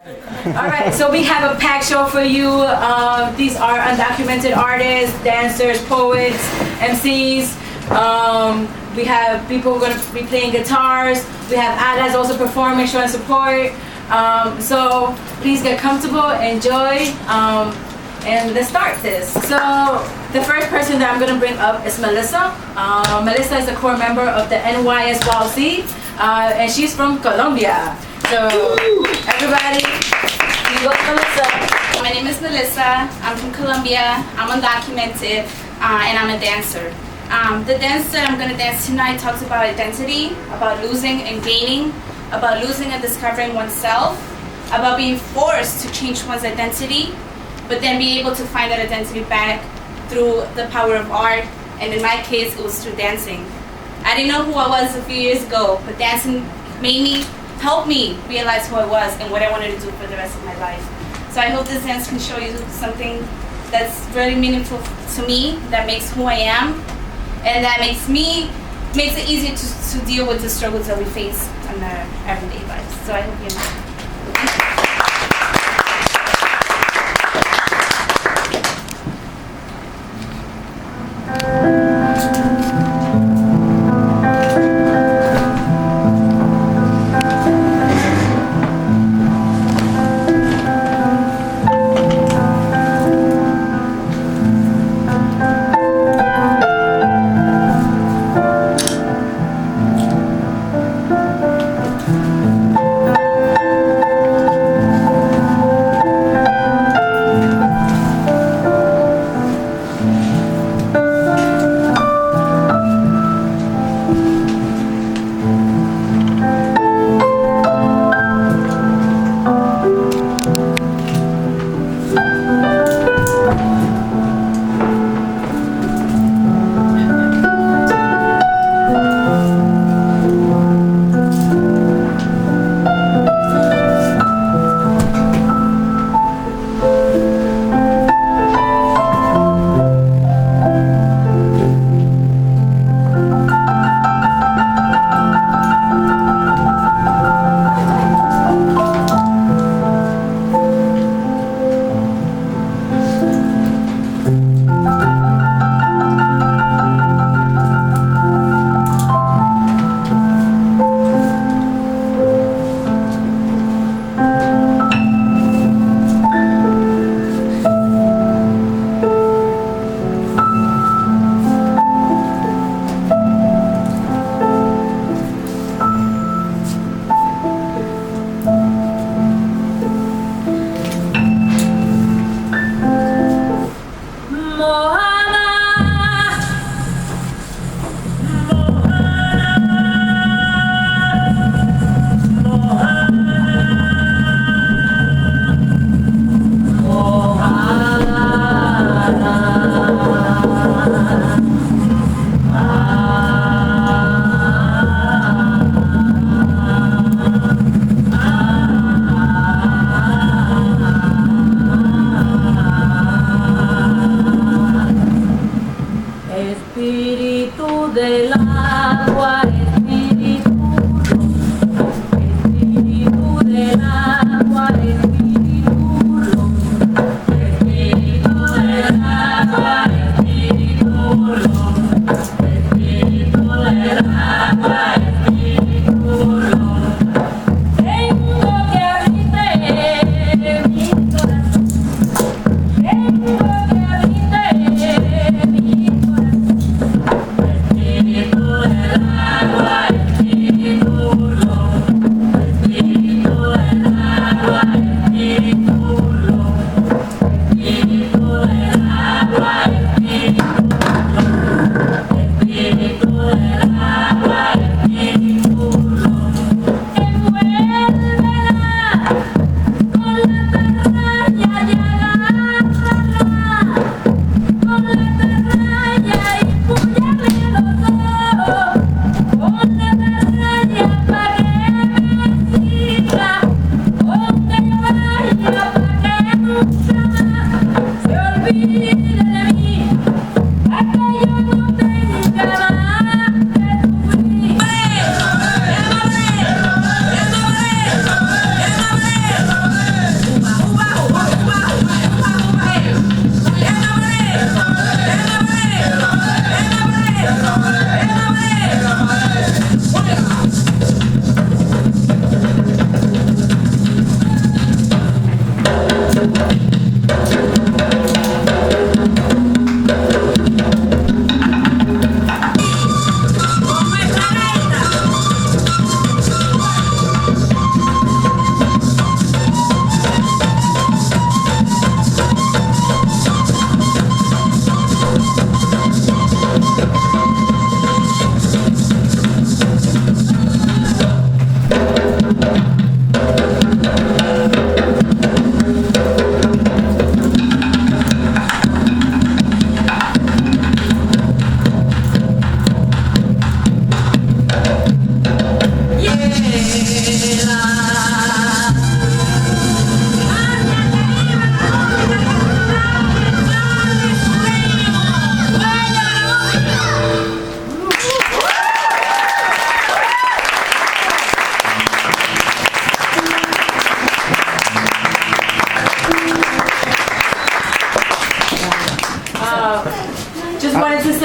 Alright, so we have a packed show for you. These are undocumented artists, dancers, poets, MCs. We have people who are going to be playing guitars. We have Adas also performing, showing support. So please get comfortable, enjoy, and let's start this. So the first person that I'm going to bring up is Melissa. Melissa is a core member of the NYSYLC, and she's from Colombia. So everybody, you go Melissa. My name is Melissa. I'm from Colombia. I'm undocumented, and I'm a dancer. The dance that I'm going to dance tonight talks about identity, about losing and gaining, about losing and discovering oneself, about being forced to change one's identity, but then be able to find that identity back through the power of art, and in my case, it was through dancing. I didn't know who I was a few years ago, but dancing helped me realize who I was and what I wanted to do for the rest of my life. So I hope this dance can show you something that's very meaningful to me, that makes who I am, and that makes it easier to deal with the struggles that we face in our everyday lives. So I hope you enjoy.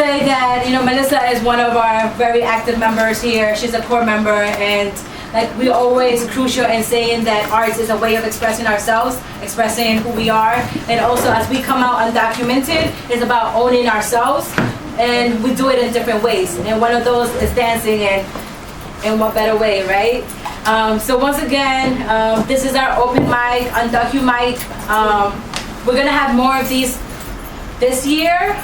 say that, you know, Melissa is one of our very active members here. She's a core member, and like we always crucial in saying that arts is a way of expressing ourselves, expressing who we are, and also as we come out undocumented, it's about owning ourselves, and we do it in different ways. And one of those is dancing, and in what better way, right? So once again, this is our open mic, Undocu-Mic. We're gonna have more of these this year.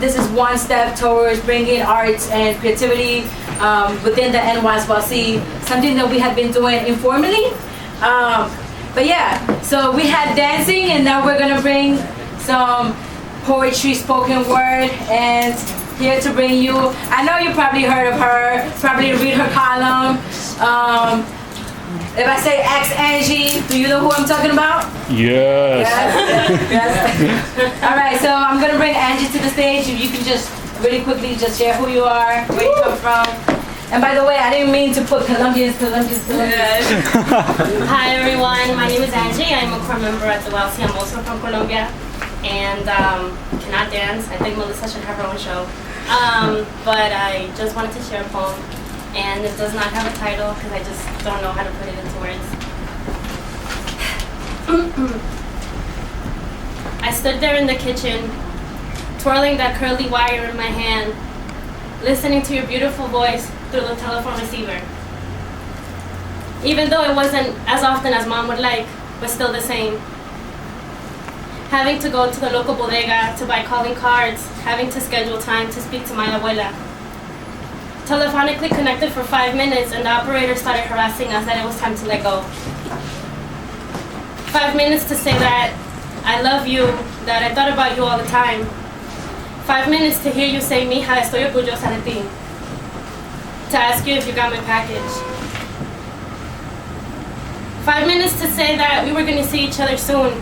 This is one step towards bringing arts and creativity within the NYSYLC, something that we have been doing informally. But yeah, so we had dancing, and now we're gonna bring some poetry, spoken word, and here to bring you, I know you probably heard of her, probably read her column. If I say ask Angie, do you know who I'm talking about? Yes. Yes. All right, so I'm gonna bring Angie to the stage. If you can just really quickly just share who you are, where you come from. And by the way, I didn't mean to put Colombians. Hi everyone, my name is Angie. I'm a core member at the YLC. I'm also from Colombia, and cannot dance. I think Melissa should have her own show. But I just wanted to share a poem, and it does not have a title because I just don't know how to put it into words. I stood there in the kitchen, twirling that curly wire in my hand, listening to your beautiful voice through the telephone receiver. Even though it wasn't as often as Mom would like, but still the same. Having to go to the local bodega to buy calling cards, having to schedule time to speak to my abuela. Telephonically connected for 5 minutes, and the operator started harassing us that it was time to let go. 5 minutes to say that I love you, that I thought about you all the time. 5 minutes to hear you say, mija, estoy orgullosa de ti. To ask you if you got my package. 5 minutes to say that we were going to see each other soon.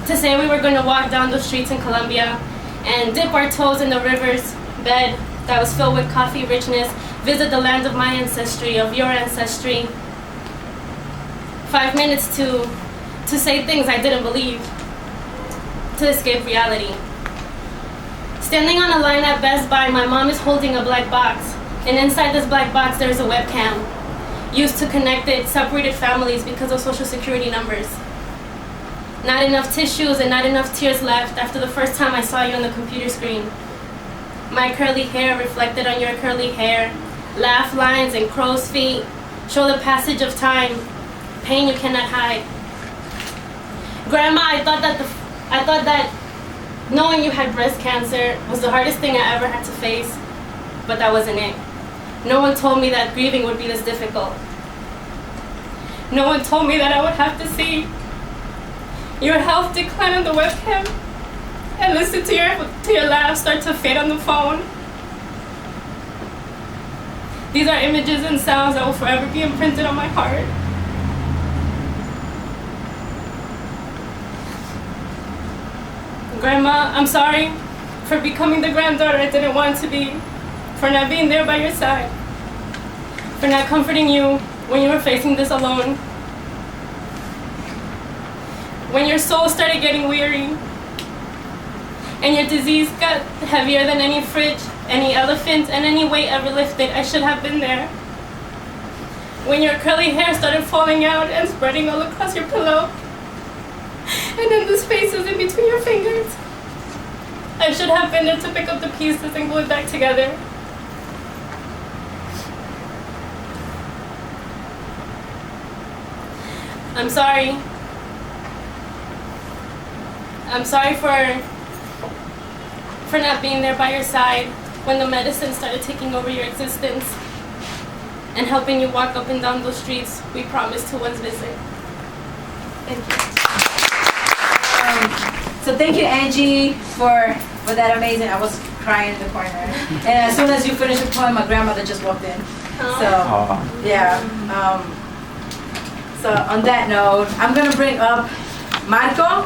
To say we were going to walk down the streets in Colombia and dip our toes in the river's bed that was filled with coffee richness, visit the land of my ancestry, of your ancestry. 5 minutes to say things I didn't believe, to escape reality. Standing on a line at Best Buy, my mom is holding a black box, and inside this black box there's a webcam, used to connect separated families because of social security numbers. Not enough tissues and not enough tears left after the first time I saw you on the computer screen. My curly hair reflected on your curly hair, laugh lines and crow's feet show the passage of time, pain you cannot hide. Grandma, I thought that knowing you had breast cancer was the hardest thing I ever had to face, but that wasn't it. No one told me that grieving would be this difficult. No one told me that I would have to see your health decline on the webcam and listen to your laugh start to fade on the phone. These are images and sounds that will forever be imprinted on my heart. Grandma, I'm sorry for becoming the granddaughter I didn't want to be, for not being there by your side, for not comforting you when you were facing this alone. When your soul started getting weary, and your disease got heavier than any fridge, any elephant, and any weight ever lifted, I should have been there. When your curly hair started falling out and spreading all across your pillow, and in the spaces in between your fingers, I should have been there to pick up the pieces and glue it back together. I'm sorry. I'm sorry for not being there by your side when the medicine started taking over your existence and helping you walk up and down those streets we promised to once visit. Thank you. So thank you, Angie, for that amazing. I was crying in the corner, and as soon as you finished the poem, my grandmother just walked in. So yeah. So on that note, I'm gonna bring up Marco.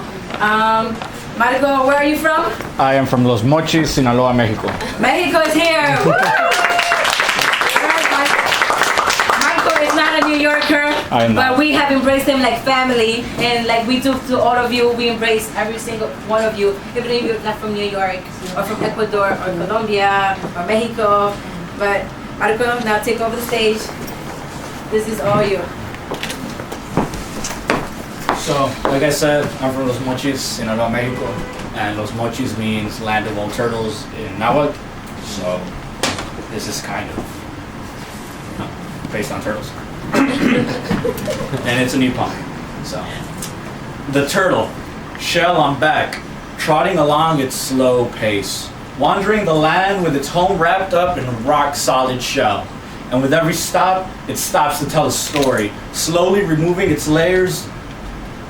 Marco, where are you from? I am from Los Mochis, Sinaloa, Mexico. Mexico is here. Woo! Marco is not a a New Yorker, I know. but we have embraced them like family, and like we do to all of you, we embrace every single one of you, even if you're not from New York, or from Ecuador, or Colombia, or Mexico. But Marco, now take over the stage. This is all you. So, like I said, I'm from Los Mochis, Sinaloa, Mexico, and Los Mochis means land of all turtles in Nahuatl. So, this is kind of based on turtles. And it's a new poem. So, the turtle, shell on back, trotting along its slow pace, wandering the land with its home wrapped up in a rock-solid shell. And with every stop, it stops to tell a story, slowly removing its layers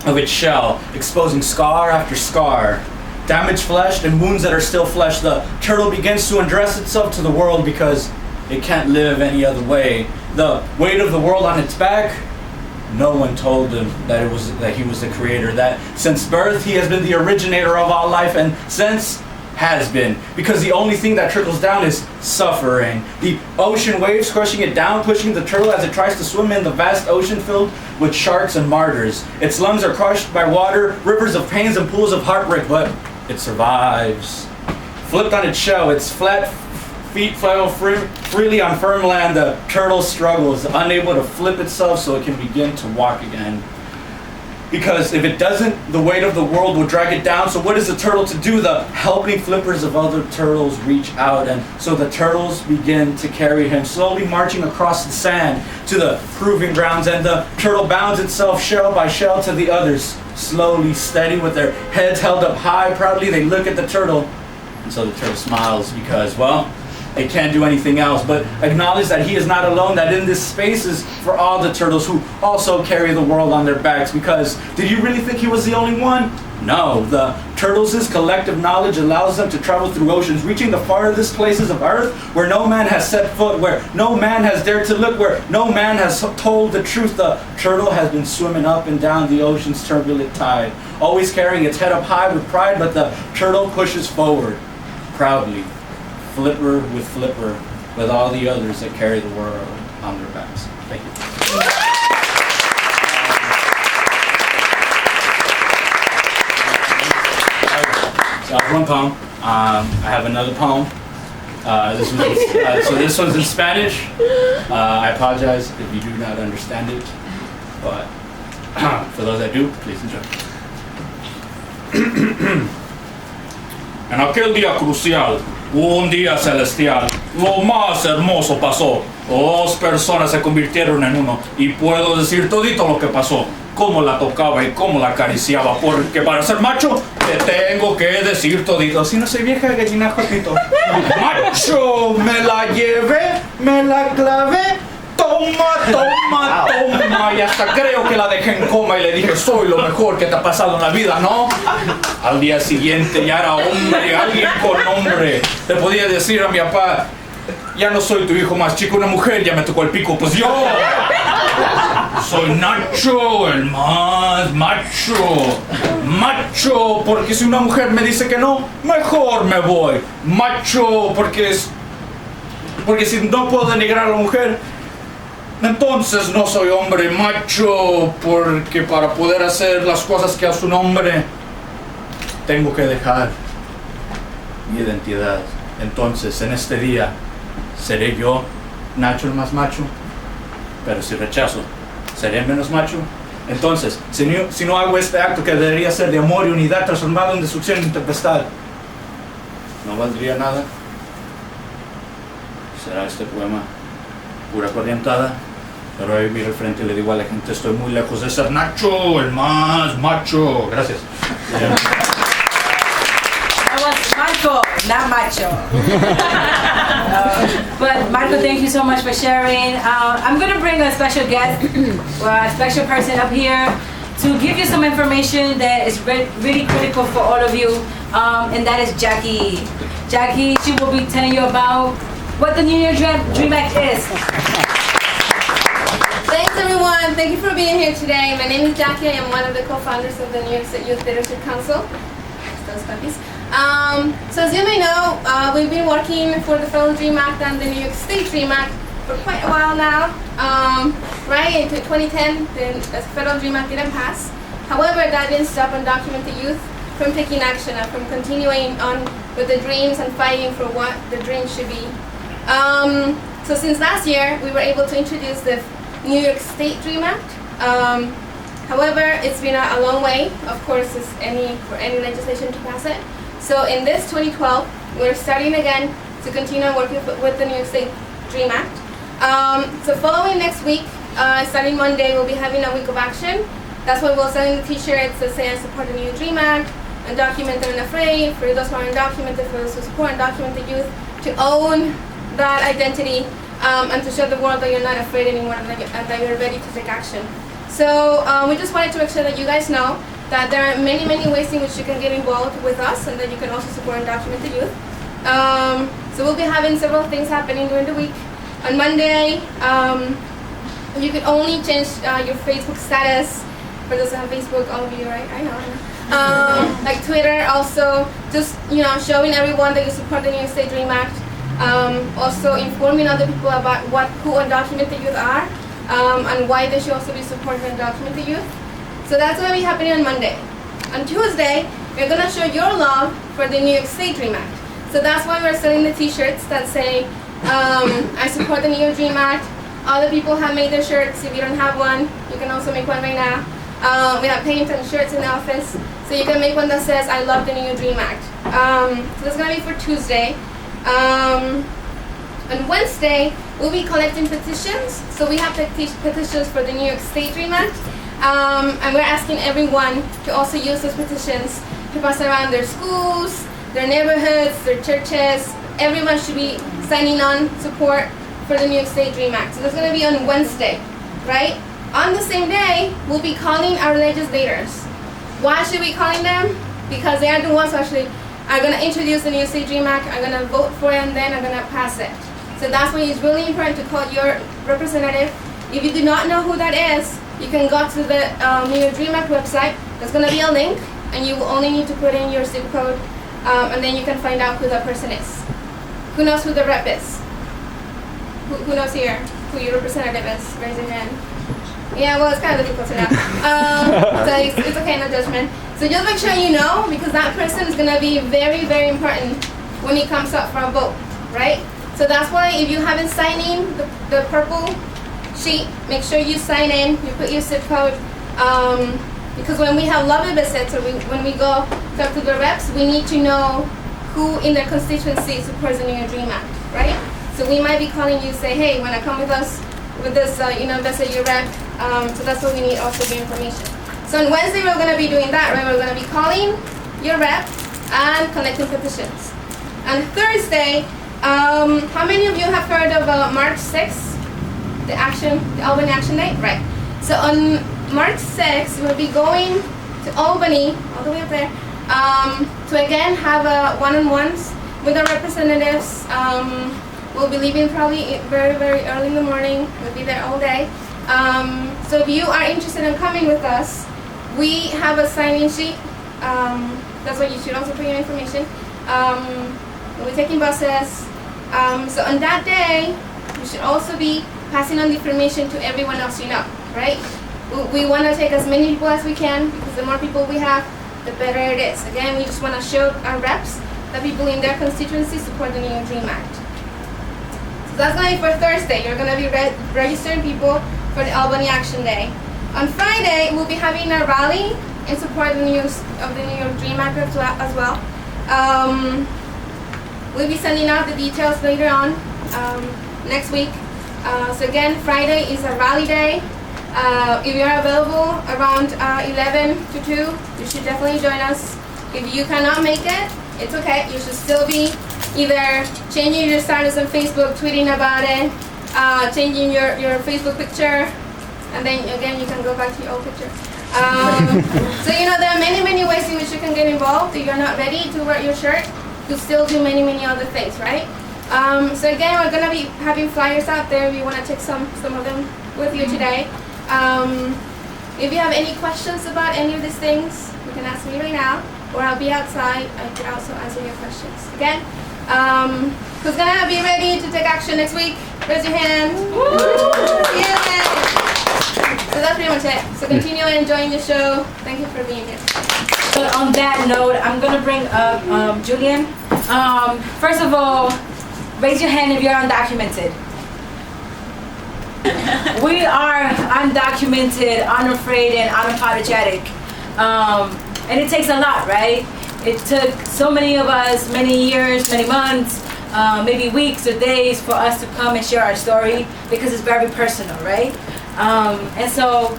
of its shell, exposing scar after scar, damaged flesh and wounds that are still flesh. The turtle begins to undress itself to the world because it can't live any other way. The weight of the world on its back, no one told him that he was the creator, that since birth he has been the originator of all life, and since has been, because the only thing that trickles down is suffering. The ocean waves crushing it down, pushing the turtle as it tries to swim in the vast ocean filled with sharks and martyrs. Its lungs are crushed by water, rivers of pains and pools of heartbreak, but it survives. Flipped on its shell, its flat feet flail freely on firm land, the turtle struggles, unable to flip itself so it can begin to walk again. Because if it doesn't, the weight of the world will drag it down. So what is the turtle to do? The helping flippers of other turtles reach out, and so the turtles begin to carry him, slowly marching across the sand to the proving grounds, and the turtle bounds itself shell by shell to the others, slowly, steady, with their heads held up high. Proudly they look at the turtle, and so the turtle smiles because, well, they can't do anything else but acknowledge that he is not alone, that in this space is for all the turtles who also carry the world on their backs. Because did you really think he was the only one? No, the turtles' collective knowledge allows them to travel through oceans, reaching the farthest places of earth where no man has set foot, where no man has dared to look, where no man has told the truth. The turtle has been swimming up and down the ocean's turbulent tide, always carrying its head up high with pride, but the turtle pushes forward proudly, flipper with flipper, with all the others that carry the world on their backs. Thank you. So that was one poem. I have another poem. So this one's in Spanish. I apologize if you do not understand it, but for those that do, please enjoy. En aquel día crucial, un día celestial, lo más hermoso pasó. Dos personas se convirtieron en uno y puedo decir todito lo que pasó, cómo la tocaba y cómo la acariciaba, porque para ser macho te tengo que decir todito. Si no soy vieja gallina jotito. Macho, me la llevé, me la clavé, toma, toma, toma, y hasta creo que la dejé en coma y le dije, soy lo mejor que te ha pasado en la vida, ¿no? Al día siguiente ya era hombre, alguien con nombre. Le podía decir a mi papá, ya no soy tu hijo más chico, una mujer ya me tocó el pico, pues yo soy Nacho, el más macho. Macho, porque si una mujer me dice que no, mejor me voy. Macho, porque si no puedo denigrar a la mujer, entonces no soy hombre. Macho, porque para poder hacer las cosas que a su nombre tengo que dejar mi identidad. Entonces, en este día seré yo, Nacho el más macho, pero si rechazo, seré menos macho. Entonces, si no hago este acto que debería ser de amor y unidad transformado en destrucción y tempestad, ¿no valdría nada? ¿Será este poema pura corrientada? Pero ahí miro al frente y le digo a la gente, estoy muy lejos de ser Nacho, el más macho. Gracias. That was Marco, not macho. But Marco, thank you so much for sharing. I'm going to bring a special guest, a special person up here to give you some information that is really critical for all of you, and that is Jackie. Jackie, she will be telling you about what the New Year Dream Act is. Thanks everyone, thank you for being here today. My name is Jackie, I am one of the co-founders of the New York State Youth Leadership Council. Those puppies. So as you may know, we've been working for the Federal Dream Act and the New York State Dream Act for quite a while now. Right into 2010, the federal DREAM Act didn't pass. However, that didn't stop undocumented youth from taking action and from continuing on with the dreams and fighting for what the dream should be. So since last year, we were able to introduce the New York State DREAM Act. However, it's been a long way, of course, for any legislation to pass it. So in this 2012, we're starting again to continue working with the New York State DREAM Act. So following next week, starting Monday, we'll be having a week of action. That's why we're selling the t-shirts that say I support the new DREAM Act, undocumented and afraid, for those who are undocumented, for those who support undocumented youth, to own that identity and to show the world that you're not afraid anymore and that you're ready to take action. So we just wanted to make sure that you guys know that there are many, many ways in which you can get involved with us and that you can also support undocumented youth. So we'll be having several things happening during the week. On Monday, you can only change your Facebook status. For those who have Facebook, all of you, right? I know. Like Twitter, also just showing everyone that you support the New York State DREAM Act. Also informing other people about who undocumented youth are and why they should also be supporting undocumented youth. So that's going to be happening on Monday. On Tuesday, we're going to show your love for the New York State DREAM Act. So that's why we're selling the t-shirts that say, I support the New York DREAM Act. Other people have made their shirts. If you don't have one, you can also make one right now. We have paint and shirts in the office. So you can make one that says, I love the New York DREAM Act. So that's going to be for Tuesday. On Wednesday, we'll be collecting petitions. So we have petitions for the New York State DREAM Act. And we're asking everyone to also use those petitions to pass around their schools, their neighborhoods, their churches. Everyone should be signing on support for the New York State DREAM Act. So that's going to be on Wednesday, right? On the same day, we'll be calling our legislators. Why should we calling them? Because they are the ones who actually are going to introduce the New York State DREAM Act, are going to vote for it, and then are going to pass it. So that's why it's really important to call your representative. If you do not know who that is, you can go to the New York DREAM Act website. There's going to be a link, and you will only need to put in your zip code, and then you can find out who that person is. Who knows who the rep is? Who knows here who your representative is? Raise your hand. Yeah, well, it's kind of difficult to know. So it's okay, no judgment. So just make sure you know, because that person is going to be very, very important when it comes up for a vote, right? So that's why if you haven't signed in the purple sheet, make sure you sign in, you put your zip code, because when we have lobby visits or when we go talk to the reps, we need to know who in their constituency supports the New York DREAM Act, right? So we might be calling you, say, hey, when I come with us, with this, visit your rep. So that's what we need also the information. So on Wednesday, we're going to be doing that, right? We're going to be calling your rep and collecting petitions. On Thursday, how many of you have heard of March 6th, the Albany Action Day? Right. So on March 6th, we'll be going to Albany, all the way up there, to again have one-on-ones with our representatives. We'll be leaving probably very, very early in the morning. We'll be there all day. So if you are interested in coming with us, we have a sign-in sheet. That's why you should also put your information. We'll be taking buses. So on that day, you should also be passing on the information to everyone else you know, right? We want to take as many people as we can, because the more people we have, the better it is. Again, we just want to show our reps that people in their constituency support the New York DREAM Act. So that's going to be for Thursday. You're going to be registering people for the Albany Action Day. On Friday, we'll be having a rally in support of the New York DREAM Act as well. We'll be sending out the details later on next week. So again, Friday is a rally day. If you're available around 11 to 2, you should definitely join us. If you cannot make it, it's okay. You should still be either changing your status on Facebook, tweeting about it, changing your Facebook picture, and then again you can go back to your old picture. So there are many, many ways in which you can get involved. If you're not ready to wear your shirt, you still do many, many other things, right? So again, we're gonna be having flyers out there. We want to take some of them with you today. If you have any questions about any of these things, you can ask me right now, or I'll be outside. I can also answer your questions. Again, who's gonna be ready to take action next week? Raise your hand. Yeah. So that's pretty much it. So continue enjoying the show. Thank you for being here. So on that note, I'm gonna bring up Julian. First of all, raise your hand if you're undocumented. We are undocumented, unafraid, and unapologetic. And it takes a lot, right? It took so many of us, many years, many months, maybe weeks or days for us to come and share our story because it's very personal, right? And so,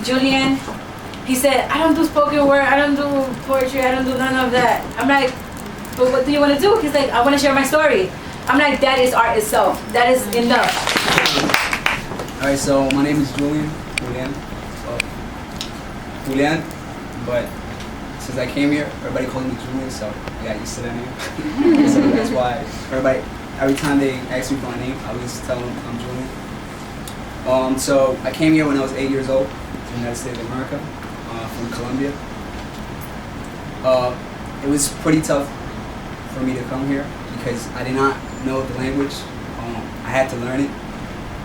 Julian, he said, I don't do spoken word, I don't do poetry, I don't do none of that. I'm like, but what do you want to do? He's like, I want to share my story. I'm like, that is art itself. That is enough. Alright, so my name is Julian, but since I came here, everybody calls me Julian, so I got used to that name. So that's why every time they ask me for my name, I always tell them I'm Julian. So I came here when I was 8 years old to the United States of America, from Colombia. It was pretty tough for me to come here because I did not know the language. I had to learn it,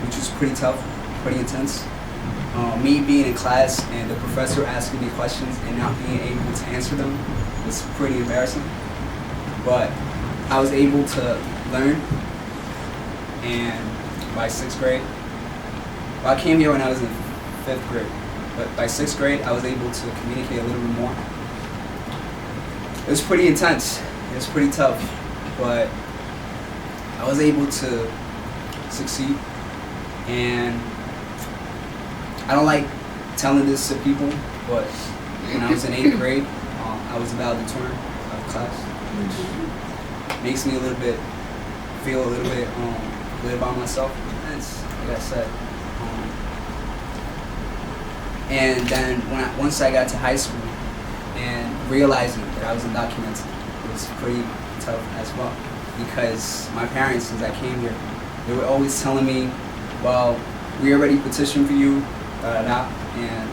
which was pretty tough, pretty intense. Me being in class and the professor asking me questions and not being able to answer them was pretty embarrassing. But I was able to learn, and by 6th grade, well, I came here when I was in 5th grade, but by 6th grade I was able to communicate a little bit more. It was pretty intense, it was pretty tough, but I was able to succeed. And I don't like telling this to people, but when I was in 8th grade, I was valedictorian of class, which makes me feel a little bit good about myself. That's like I said. And then once I got to high school and realizing that I was undocumented, it was pretty tough as well, because my parents, since I came here, they were always telling me, well, we already petitioned for you, and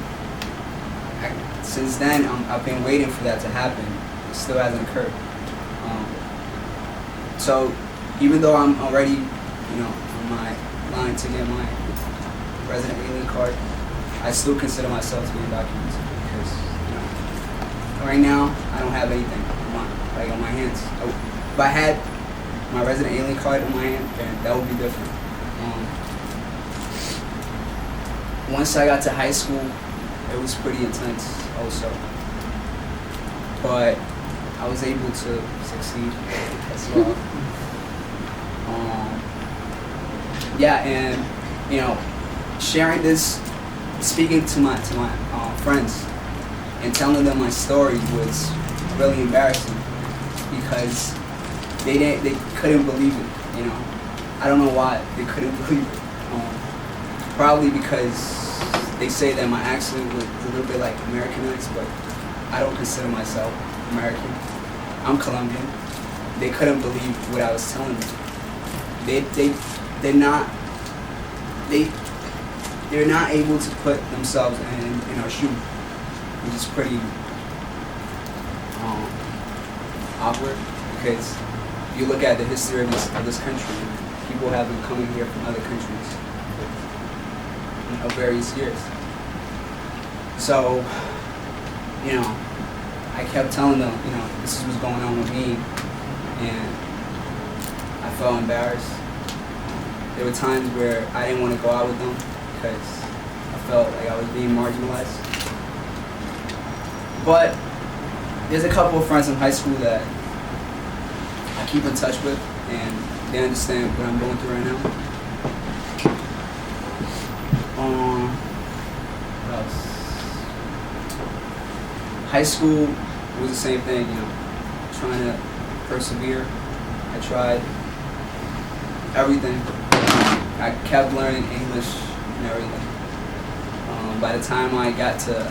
since then I've been waiting for that to happen. It still hasn't occurred. So even though I'm already, on my line to get my resident alien card, I still consider myself to be undocumented because right now I don't have anything on my hands. If I had my resident alien card in my hand, then that would be different. Once I got to high school, it was pretty intense also. But I was able to succeed as well. Yeah, and sharing this, speaking to my friends and telling them my story was really embarrassing because they couldn't believe it. I don't know why they couldn't believe it. Probably because they say that my accent was a little bit like Americanized, but I don't consider myself American. I'm Colombian. They couldn't believe what I was telling them. They're not able to put themselves in our shoe, which is pretty awkward, because if you look at the history of this country, people have been coming here from other countries of various years. So, I kept telling them, this is what's going on with me, and I felt embarrassed. There were times where I didn't want to go out with them because I felt like I was being marginalized. But there's a couple of friends in high school that I keep in touch with, and they understand what I'm going through right now. What else? High school was the same thing, trying to persevere. I tried everything. I kept learning English and everything. By the time I got to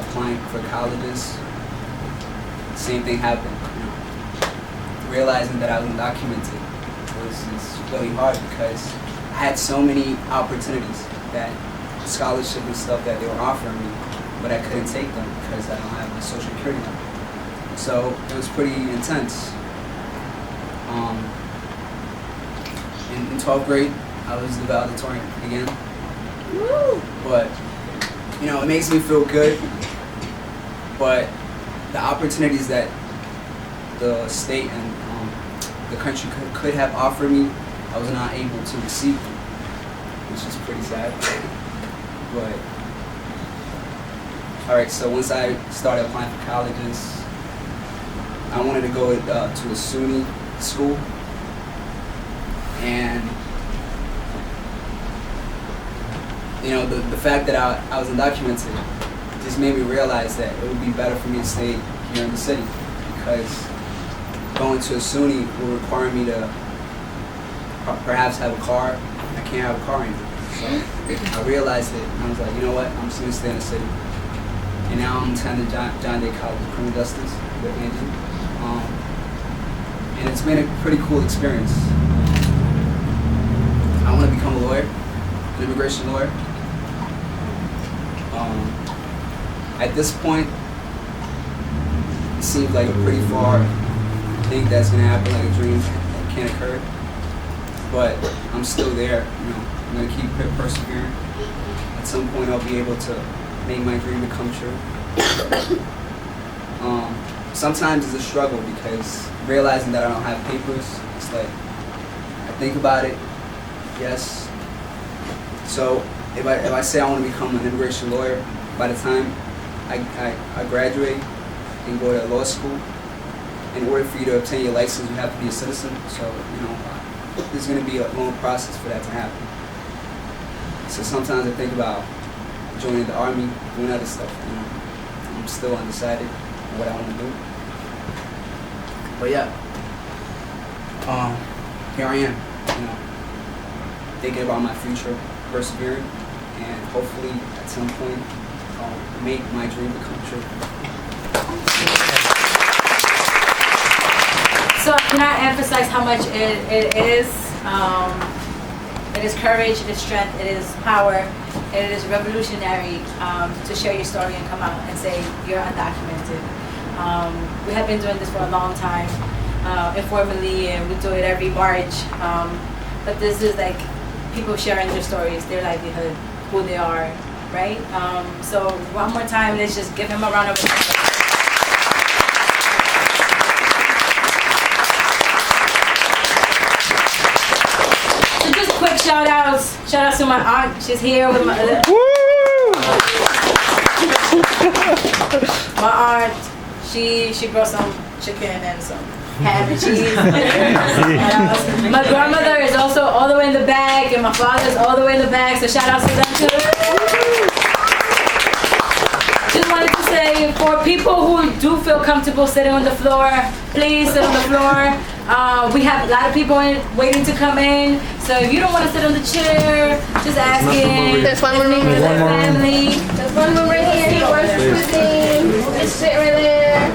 applying for colleges, the same thing happened. Realizing that I was undocumented was really hard because I had so many opportunities, that scholarship and stuff that they were offering me, but I couldn't take them because I don't have my social security number. So it was pretty intense. In 12th grade, I was the valedictorian again. But, you know, it makes me feel good. But the opportunities that the state and the country could have offered me, I was not able to receive, which is pretty sad. But, all right, so once I started applying for colleges, I wanted to go to a SUNY school, and you know, the fact that I was undocumented just made me realize that it would be better for me to stay here in the city, because going to a SUNY will require me to perhaps have a car. I can't have a car anymore. So I realized it, and I was like, you know what, I'm just going to stay in the city. And now I'm attending John Day College of Criminal Justice with Andrew. And it's been a pretty cool experience. I want to become a lawyer, an immigration lawyer. At this point, it seems like a pretty far thing that's going to happen, like a dream that can't occur. But I'm still there, you know. I'm going to keep persevering. At some point, I'll be able to make my dream become true. Sometimes it's a struggle because realizing that I don't have papers, it's like, I think about it, yes. So if I say I want to become an immigration lawyer, by the time I graduate and go to law school, in order for you to obtain your license, you have to be a citizen. So, you know, there's going to be a long process for that to happen. So sometimes I think about joining the army, doing other stuff, you know. I'm still undecided on what I want to do. But yeah, here I am, you know, thinking about my future, persevering, and hopefully at some point I'll make my dream become true. So can I emphasize how much it is? It is courage, it is strength, it is power, it is revolutionary to share your story and come out and say you're undocumented. We have been doing this for a long time, informally, and we do it every March. But this is like people sharing their stories, their livelihood, who they are, right? So one more time, let's just give him a round of applause. Quick shout outs to my aunt. She's here with my aunt. She brought some chicken and some ham and cheese. My grandmother is also all the way in the back, and my father's all the way in the back. So shout outs to them too. Just wanted to say, for people who do feel comfortable sitting on the floor, please sit on the floor. We have a lot of people waiting to come in, so if you don't want to sit on the chair, just ask it. There's one more room. There's family. There's one room right here. Where's the cuisine? Just sit right there.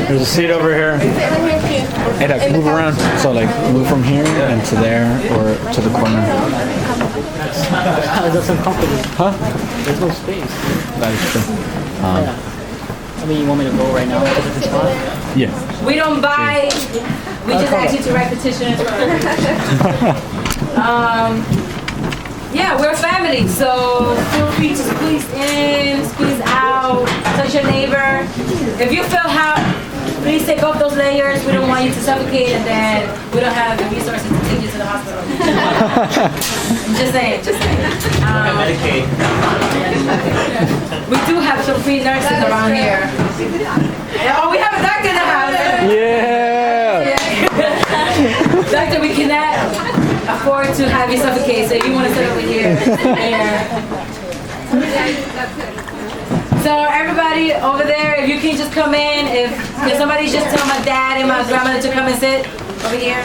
There's a seat over here. Sit right here too. Hey, like, move around. So like move from here and to there or to the corner. That's uncomfortable. Huh? There's no space. That is true. Yeah. I mean, you want me to go right now to a different spot? Yeah. We don't buy. We just ask you to write petitions. Yeah, we're a family, so feel free to squeeze in, squeeze out, touch your neighbor. If you feel hot, please take off those layers. We don't want you to suffocate, and then we don't have the resources to take you to the hospital. Just saying. Medicaid. We do have some free nurses around here. Oh, we have a doctor in the house. Yeah. Doctor, we cannot afford to have you suffocate, so you want to sit over here. So everybody over there, if you can just come in, can somebody just tell my dad and my grandmother to come and sit over here?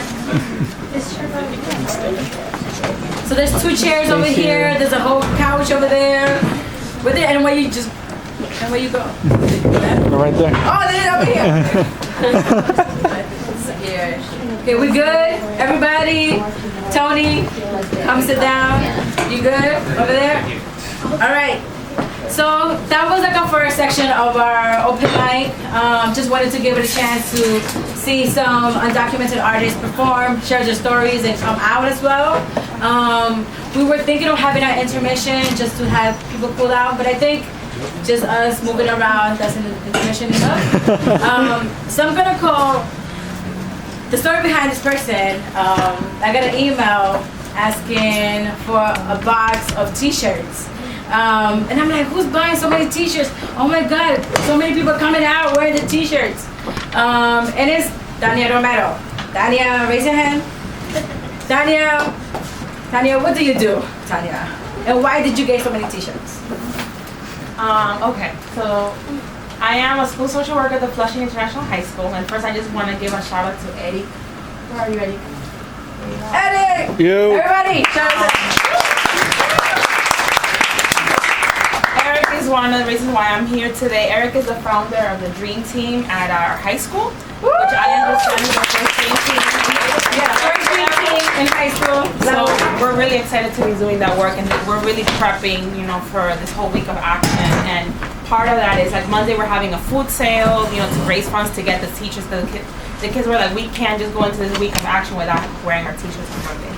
So there's 2 chairs over here. There's a whole couch over there. And where you go? Right there. Oh, then over here. Here. Okay, we good? Everybody? Tony, come sit down. You good over there? All right. So that was like our first section of our open mic. Just wanted to give it a chance to see some undocumented artists perform, share their stories, and come out as well. We were thinking of having an intermission just to have people pull out, but I think just us moving around, that's an intermission enough. So I'm gonna call the story behind this person. I got an email asking for a box of t-shirts. And I'm like, who's buying so many t-shirts? Oh my God, so many people coming out wearing the t-shirts. And it's Tanya Romero. Tanya, raise your hand. Tanya, what do you do, Tanya? And why did you get so many t-shirts? Okay, so I am a school social worker at the Flushing International High School, and first I just want to give a shout out to Eddie. Where are you, Eddie? Eddie! You. Everybody, shout out to Eric is one of the reasons why I'm here today. Eric is the founder of the Dream Team at our high school, which I understand is the first Dream Team. first Dream Team in high school. So we're really excited to be doing that work, and we're really prepping, for this whole week of action. And part of that is like Monday we're having a food sale, to raise funds to get the teachers. The kids were like, we can't just go into this week of action without wearing our t-shirts on Monday.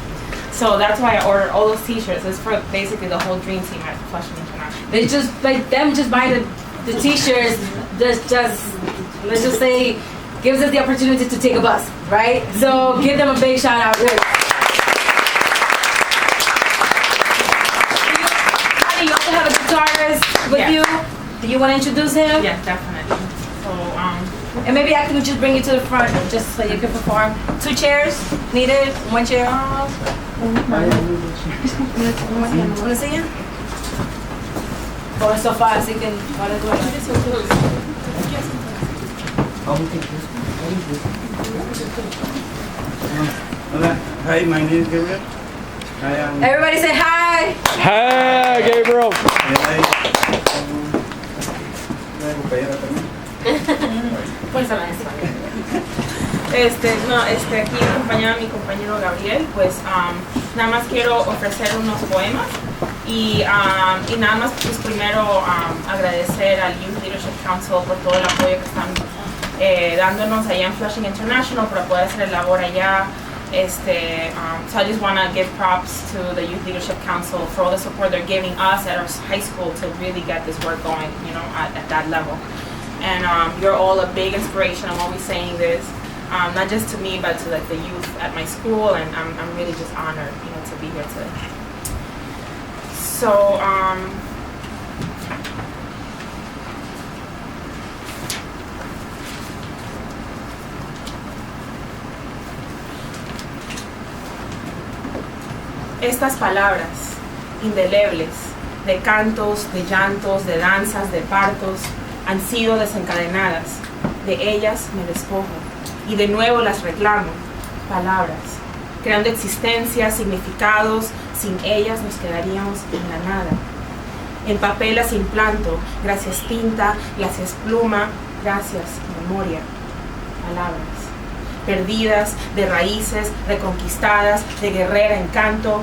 So that's why I ordered all those t-shirts. It's for basically the whole Dream Team at Flushing International. They just like them just buying the t-shirts. Just let's just say gives us the opportunity to take a bus, right? So give them a big shout out. Really. You also have a guitarist with you. Do you want to introduce him? Yeah, definitely. So And maybe I can just bring you to the front just so you can perform. 2 chairs needed. 1 chair. Want to see him? Going so fast, you can want to do it. Hi, my name is Gabriel. I am. Everybody say hi. Hey, Gabriel. Aquí acompañado a mi compañero Gabriel, pues nada más quiero ofrecer unos poemas y nada más pues primero agradecer al Youth Leadership Council por todo el apoyo que están dándonos allá en Flushing International para poder hacer el labor allá. So I just want to give props to the Youth Leadership Council for all the support they're giving us at our high school to really get this work going, at that level. And you're all a big inspiration. I'm always saying this, not just to me, but to the youth at my school, and I'm really just honored, to be here today. So, estas palabras indelebles de cantos, de llantos, de danzas, de partos han sido desencadenadas. De ellas me despojo y de nuevo las reclamo. Palabras, creando existencias, significados, sin ellas nos quedaríamos en la nada. En papel las implanto, gracias tinta, gracias pluma, gracias memoria. Palabras, perdidas, de raíces, reconquistadas, de guerrera encanto.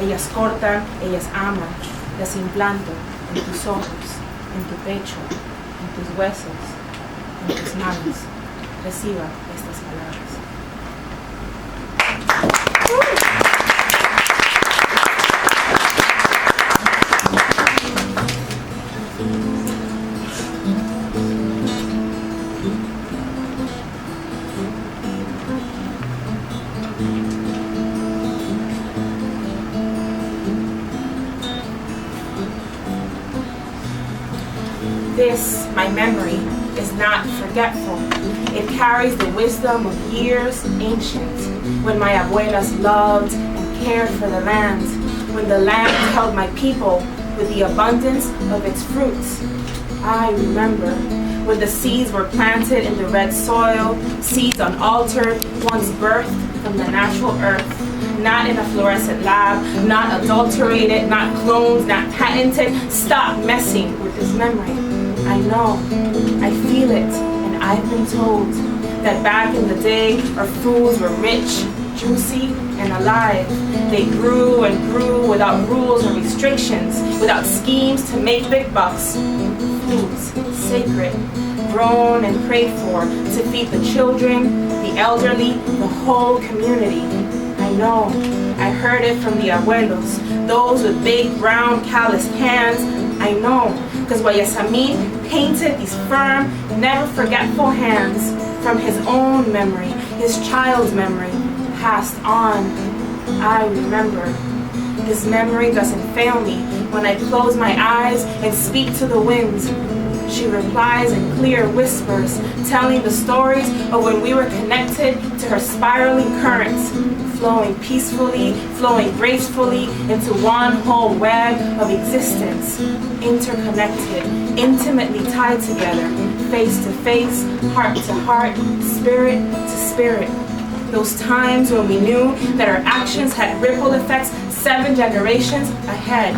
Ellas cortan, ellas aman, las implanto en tus ojos, en tu pecho, en tus huesos, en tus manos. Reciba estas palabras. This, my memory, is not forgetful. It carries the wisdom of years ancient, when my abuelas loved and cared for the land, when the land held my people with the abundance of its fruits. I remember when the seeds were planted in the red soil, seeds unaltered, once birthed from the natural earth, not in a fluorescent lab, not adulterated, not cloned, not patented. Stop messing with this memory. I know, I feel it, and I've been told that back in the day our foods were rich, juicy, and alive. They grew and grew without rules or restrictions, without schemes to make big bucks. Foods, sacred, grown and prayed for to feed the children, the elderly, the whole community. I know, I heard it from the abuelos, those with big brown calloused hands. I know, because Guayasamín painted these firm, never forgetful hands from his own memory, his child's memory, passed on. I remember. This memory doesn't fail me when I close my eyes and speak to the winds. She replies in clear whispers, telling the stories of when we were connected to her spiraling currents, flowing peacefully, flowing gracefully into one whole web of existence, interconnected, intimately tied together, face to face, heart to heart, spirit to spirit. Those times when we knew that our actions had ripple effects 7 generations ahead.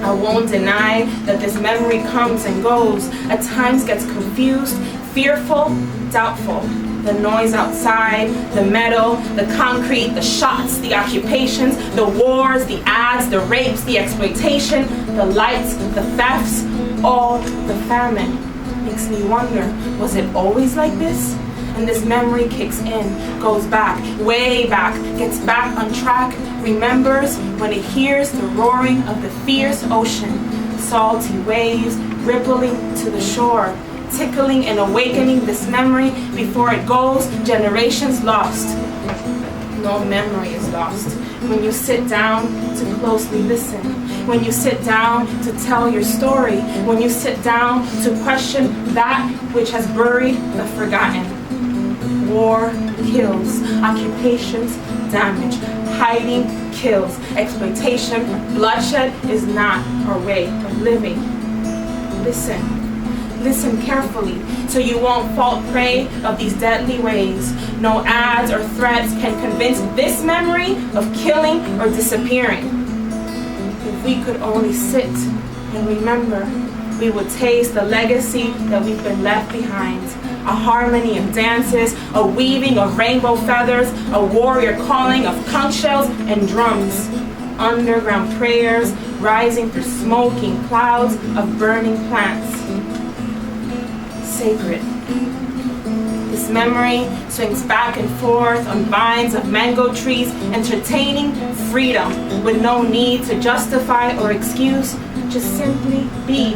I won't deny that this memory comes and goes, at times gets confused, fearful, doubtful. The noise outside, the metal, the concrete, the shots, the occupations, the wars, the ads, the rapes, the exploitation, the lights, the thefts, all the famine. Makes me wonder, was it always like this? And this memory kicks in, goes back, way back, gets back on track, remembers when it hears the roaring of the fierce ocean, salty waves rippling to the shore, tickling and awakening this memory before it goes, generations lost. No memory is lost. When you sit down to closely listen, when you sit down to tell your story, when you sit down to question that which has buried the forgotten. War kills, occupations damage, hiding kills, exploitation, bloodshed is not our way of living. Listen. Listen carefully so you won't fall prey of these deadly ways. No ads or threats can convince this memory of killing or disappearing. If we could only sit and remember, we would taste the legacy that we've been left behind. A harmony of dances, a weaving of rainbow feathers, a warrior calling of conch shells and drums. Underground prayers rising through smoking clouds of burning plants. Sacred. This memory swings back and forth on vines of mango trees, entertaining freedom with no need to justify or excuse, just simply be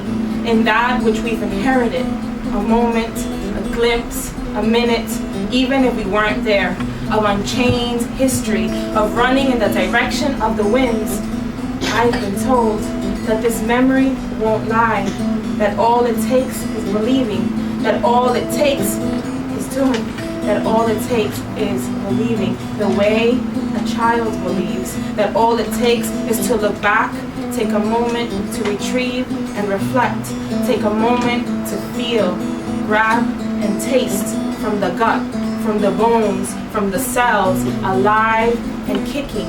in that which we've inherited. A moment, a glimpse, a minute, even if we weren't there, of unchained history, of running in the direction of the winds. I've been told that this memory won't lie, that all it takes is believing, that all it takes is doing, that all it takes is believing the way a child believes, that all it takes is to look back, take a moment to retrieve and reflect, take a moment to feel, grab and taste from the gut, from the bones, from the cells, alive and kicking,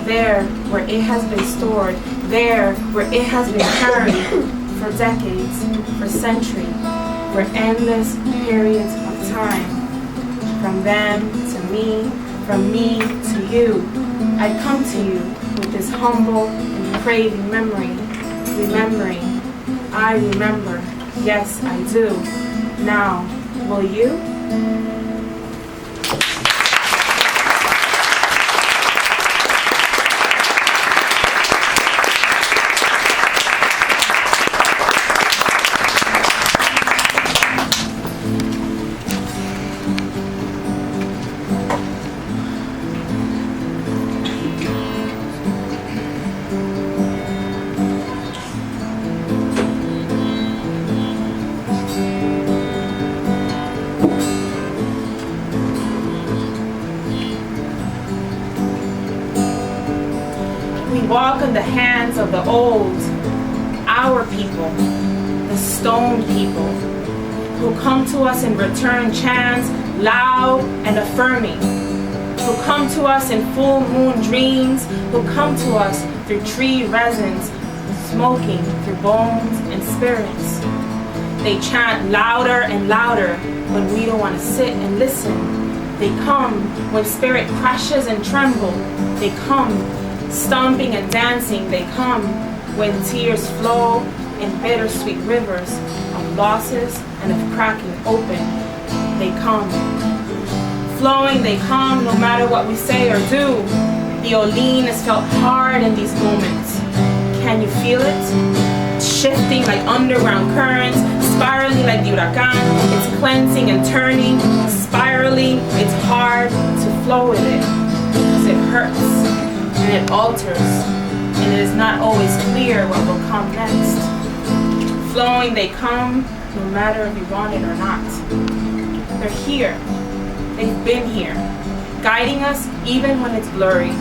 there where it has been stored, there where it has been carried for decades, for centuries, for endless periods of time. From them to me, from me to you, I come to you with this humble and craving memory, remembering. I remember, yes I do. Now, will you? Walk in the hands of the old, our people, the stone people, who come to us in return chants, loud and affirming, who come to us in full moon dreams, who come to us through tree resins, smoking through bones and spirits. They chant louder and louder when we don't want to sit and listen. They come when spirit crashes and tremble. They come stomping and dancing. They come when tears flow in bittersweet rivers of losses and of cracking open, they come. Flowing, they come no matter what we say or do. The Olean is felt hard in these moments. Can you feel it? Shifting like underground currents, spiraling like the huracan. It's cleansing and turning, spiraling. It's hard to flow with it because it hurts and it alters, and it is not always clear what will come next. Flowing, they come no matter if you want it or not. They're here. They've been here, guiding us even when it's blurry.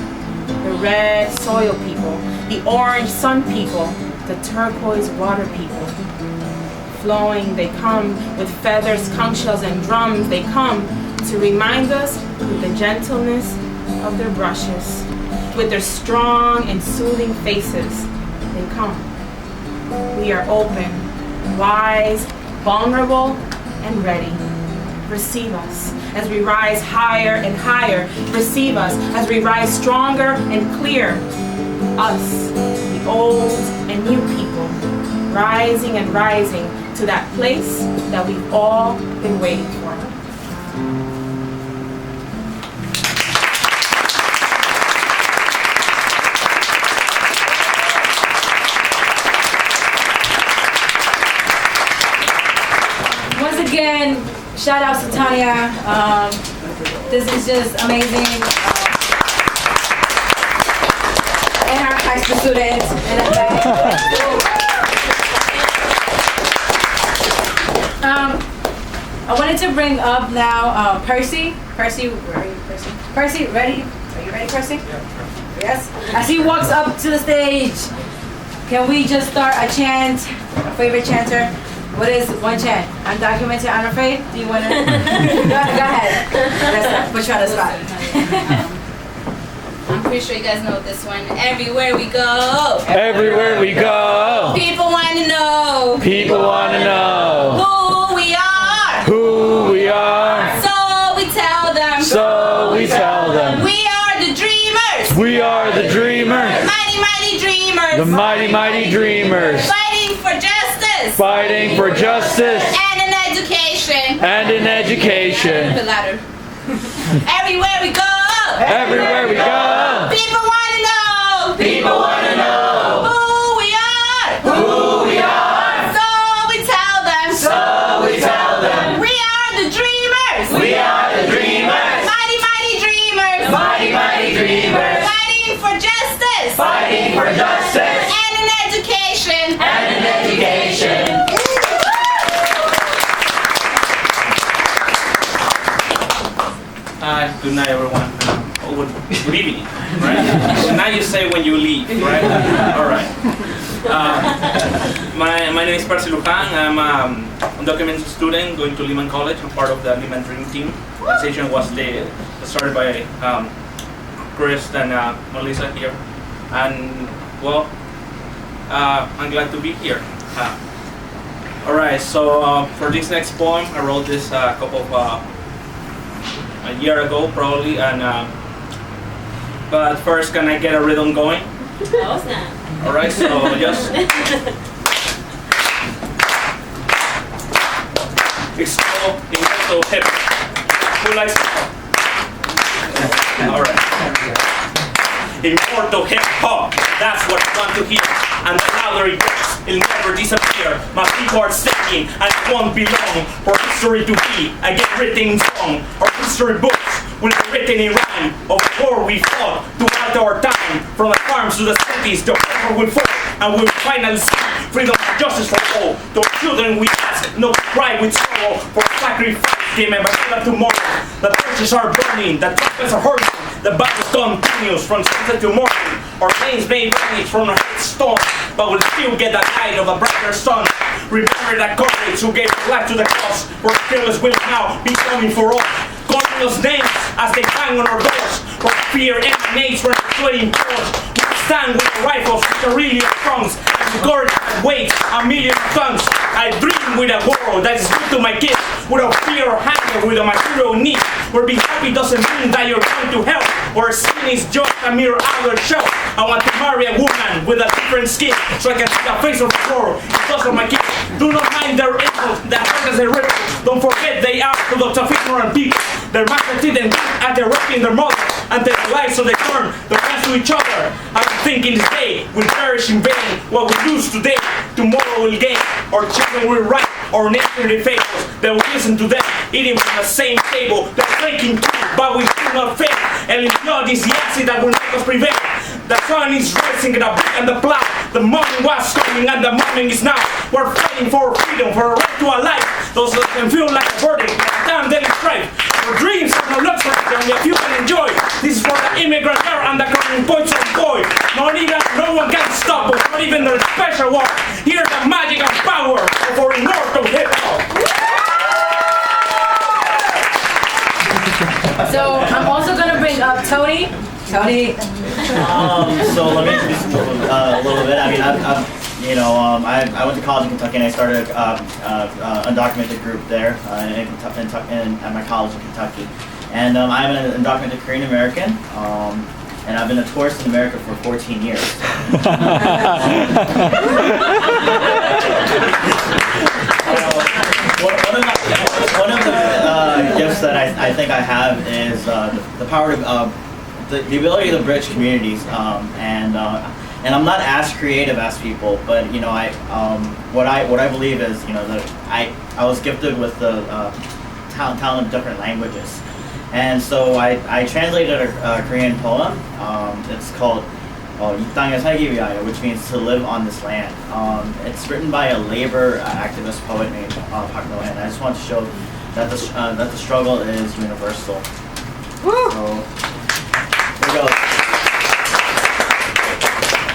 The red soil people, the orange sun people, the turquoise water people. Flowing, they come with feathers, conch shells, and drums. They come to remind us with the gentleness of their brushes, with their strong and soothing faces. They come. We are open, wise, vulnerable, and ready. Receive us as we rise higher and higher. Receive us as we rise stronger and clear. Us, the old and new people, rising and rising to that place that we've all been waiting for. Once again, shout out to Tanya. This is just amazing. And our high school students in the back. I wanted to bring up now Percy. Percy, where are you, Percy? Percy, ready? Are you ready, Percy? Yeah. Yes. As he walks up to the stage, can we just start a chant? A favorite chanter? What is one chant? Undocumented, unafraid? Do you want to? Go ahead. Let's put you on the spot. I'm pretty sure you guys know this one. Everywhere we go. Everywhere we go. People want to know. People want to know Who we are. who we are. So we tell them. So we tell them We are the dreamers. we are the dreamers, Mighty, mighty dreamers. the mighty, mighty dreamers, Fighting for justice. fighting for justice And an education. and an A education. bit louder. Everywhere we go. Everywhere we go. People want to know. People want to know Who we are. who we are. So we tell them. So we tell them We are the dreamers. we are the dreamers, Mighty, mighty dreamers. mighty, mighty dreamers, Fighting for justice. fighting for justice And an education. and an education. Hi, good night everyone. Good evening, right? So now you say when you leave, right? All right. My name is Percy Lujan. I'm a undocumented student going to Lehman College. I'm part of the Lehman Dream Team. The station was started by Chris and Melissa here. And well, I'm glad to be here. All right, so for this next poem, I wrote this a couple of a year ago probably, and but first, can I get a rhythm going? Oh, snap. All right, so just it's so hip. Who likes all right. Immortal hip hop, that's what I want to hear. And the louder it gets, it'll never disappear. My people are singing, and it won't be long for history to be again written in song. Our history books will be written in rhyme of the war we fought to alter our time. From the farms to the cities, the paper will fall, and we'll finally see freedom and justice for all. The children we ask, no cry with sorrow for sacrifice. They may never tomorrow. The churches are burning, the trumpets are hurting. The battle continues from sunset to morning. Our planes may vanish from our headstone, but we'll still get the light of a brighter sun. Remember that comrades who gave their life to the cause, for fearless will now be coming for all. Calling us names as they bang on our doors, for fear emanates from the sweating doors. We stand with a rifle with a really strong and courage that weighs 1,000,000 tons. I dream with a world that is good to my kids, without fear or hunger, with a material need, where being happy doesn't mean that you're going to hell, or sin is just a mere outward show. I want to marry a woman with a different skin, so I can see the face of the world. Because of my kids, do not mind their insults, that hurt as they rip. Don't forget they are products of ignorant people. Their master didn't at their raping their mother, and their lives so they turn their hands to each other. I think in this day will perish in vain. What we lose today, tomorrow will gain. Our children will write our nation fables. They will listen to them eating from the same table. They're drinking too, but we do not fail. And in blood is the acid that will make us prevail. The sun is rising in the black and the black. The morning was coming and the morning is now. We're fighting for freedom, for a right to a life. Those that can feel like a verdict, damn daily strife. Our dreams are no luxury, only a few can enjoy. This is for the immigrant girl and the crying points of boy. No one can stop us, not even the special war. Hear the magic and power of our immortal hip hop. So I'm also gonna bring up Tony. Tony. So let me introduce a little bit. I mean, I went to college in Kentucky and I started an undocumented group there at my college in Kentucky. And I'm an undocumented Korean American, and I've been a tourist in America for 14 years. One of the gifts that I think I have is the power of the ability of the bridge communities, and I'm not as creative as people, but what I believe is that I was gifted with the talent of different languages, and so I translated a Korean poem. It's called 이 땅에 살기 위하여, which means to live on this land. It's written by a labor activist poet named Park Nohan. I just want to show that the struggle is universal. So, here we go.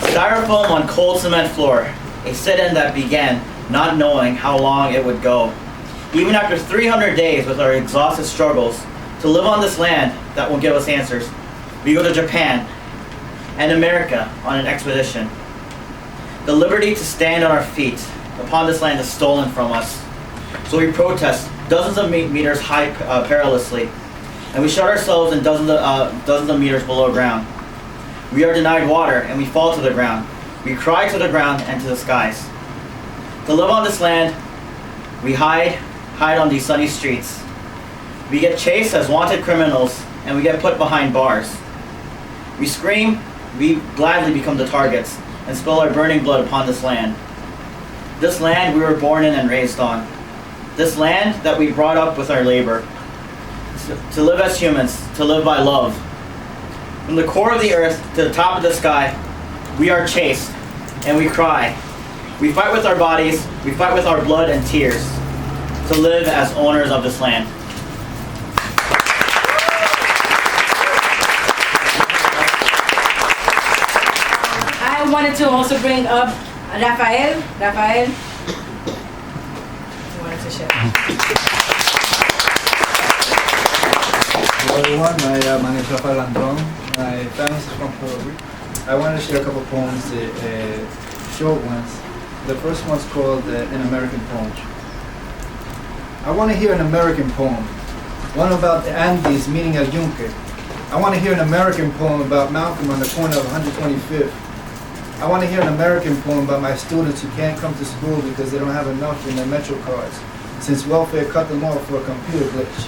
Styrofoam on cold cement floor, a sit-in that began not knowing how long it would go. Even after 300 days with our exhausted struggles to live on this land that will give us answers, we go to Japan and America on an expedition. The liberty to stand on our feet upon this land is stolen from us. So we protest dozens of meters high perilously, and we shut ourselves in dozens of meters below ground. We are denied water and we fall to the ground. We cry to the ground and to the skies. To live on this land, we hide on these sunny streets. We get chased as wanted criminals and we get put behind bars. We scream, we gladly become the targets and spill our burning blood upon this land. This land we were born in and raised on. This land that we brought up with our labor. To live as humans, to live by love. From the core of the earth to the top of the sky, we are chased and we cry. We fight with our bodies, we fight with our blood and tears to live as owners of this land. I wanted to also bring up Rafael. Rafael. You wanted to share. Hello everyone, my name is Rafael Andron. My family is from Puerto Rico. I want to share a couple poems, short ones. The first one's called An American Poem. I want to hear an American poem, one about the Andes meeting El Yunque. I want to hear an American poem about Malcolm on the corner of 125th. I want to hear an American poem about my students who can't come to school because they don't have enough in their Metro cards, since welfare cut them off for a computer glitch.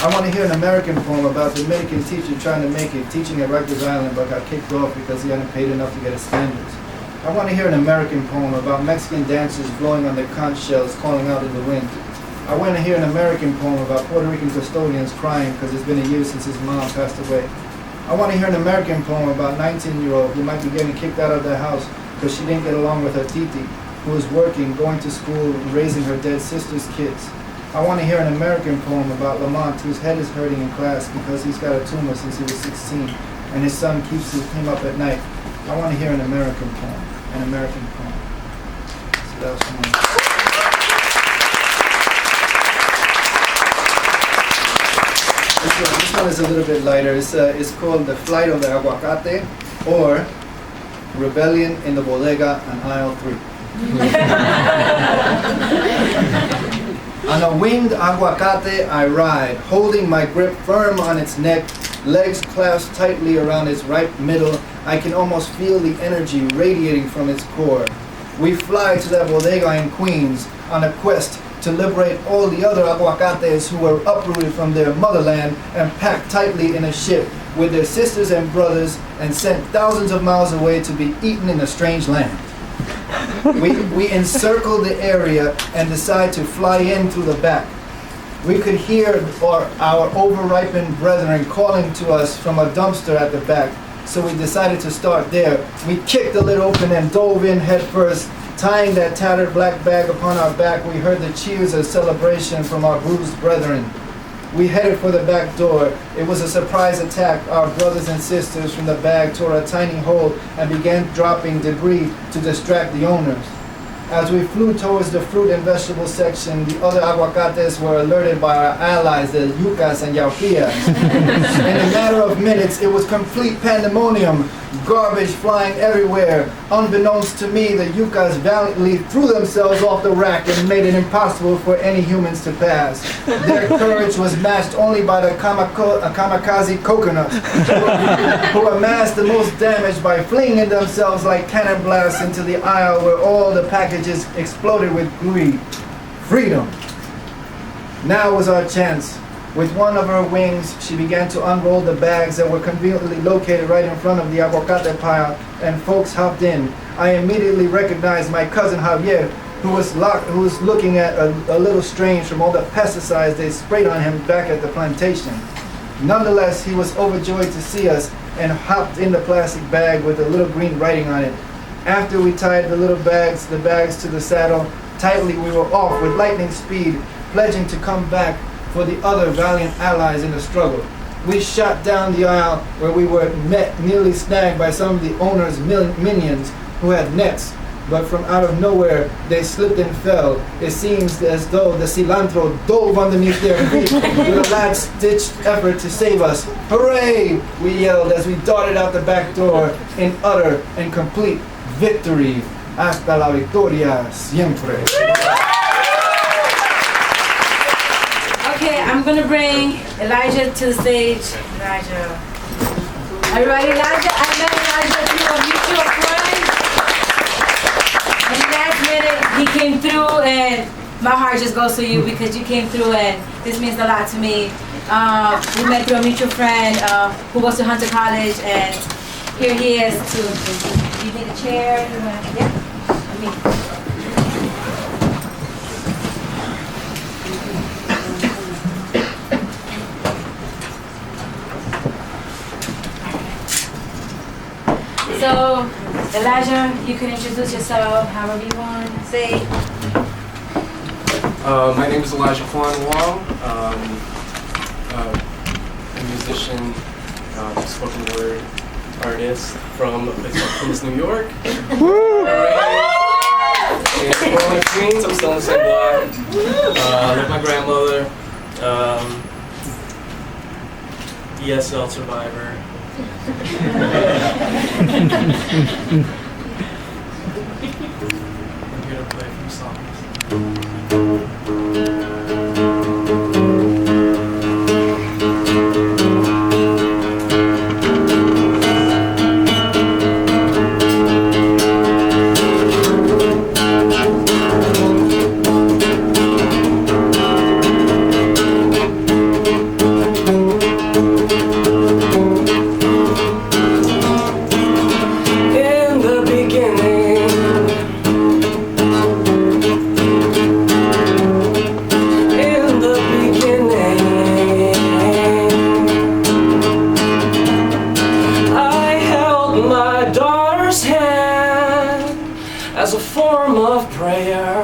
I want to hear an American poem about the Dominican teacher trying to make it, teaching at Rikers Island, but got kicked off because he hadn't paid enough to get his standards. I want to hear an American poem about Mexican dancers blowing on their conch shells, calling out in the wind. I want to hear an American poem about Puerto Rican custodians crying because it's been a year since his mom passed away. I want to hear an American poem about a 19-year-old who might be getting kicked out of their house because she didn't get along with her titi, who is working, going to school, and raising her dead sister's kids. I want to hear an American poem about Lamont, whose head is hurting in class because he's got a tumor since he was 16, and his son keeps him up at night. I want to hear an American poem, an American poem. So that was one. This one is a little bit lighter. It's called The Flight of the Aguacate, or Rebellion in the Bodega on aisle 3. On a winged aguacate I ride, holding my grip firm on its neck, legs clasped tightly around its ripe middle. I can almost feel the energy radiating from its core. We fly to that bodega in Queens on a quest to liberate all the other aguacates who were uprooted from their motherland and packed tightly in a ship with their sisters and brothers and sent thousands of miles away to be eaten in a strange land. We encircle the area and decide to fly in through the back. We could hear our overripened brethren calling to us from a dumpster at the back, so we decided to start there. We kicked the lid open and dove in head first. Tying that tattered black bag upon our back, we heard the cheers of celebration from our bruised brethren. We headed for the back door. It was a surprise attack. Our brothers and sisters from the bag tore a tiny hole and began dropping debris to distract the owners. As we flew towards the fruit and vegetable section, the other aguacates were alerted by our allies, the yucas and yaupillas. In a matter of minutes, it was complete pandemonium, garbage flying everywhere. Unbeknownst to me, the yucas valiantly threw themselves off the rack and made it impossible for any humans to pass. Their courage was matched only by the kamikaze coconuts, who amassed the most damage by flinging themselves like cannon blasts into the aisle where all the packages exploded with greed. Freedom. Now was our chance. With one of her wings, she began to unroll the bags that were conveniently located right in front of the aguacate pile, and folks hopped in. I immediately recognized my cousin Javier, who was looking at a little strange from all the pesticides they sprayed on him back at the plantation. Nonetheless, he was overjoyed to see us and hopped in the plastic bag with a little green writing on it. After we tied the bags to the saddle tightly, we were off with lightning speed, pledging to come back for the other valiant allies in the struggle. We shot down the aisle where we were nearly snagged by some of the owner's minions who had nets, but from out of nowhere they slipped and fell. It seems as though the cilantro dove underneath their feet with a last-ditch effort to save us. Hooray! We yelled as we darted out the back door in utter and complete victory. Hasta la victoria siempre. Okay, I'm gonna bring Elijah to the stage. Elijah. Are you ready, Elijah? I met Elijah through a mutual friend. And last minute, he came through, and my heart just goes to you because you came through, and this means a lot to me. We met through a mutual friend who goes to Hunter College, and here he is to. You need a chair? Yeah. So, Elijah, you can introduce yourself however you want to say. My name is Elijah Kwan Wong. A musician, spoken word artist from New York. In Queens, I'm still in the same block. Live with my grandmother. ESL survivor. I'm here to play some songs. As a form of prayer.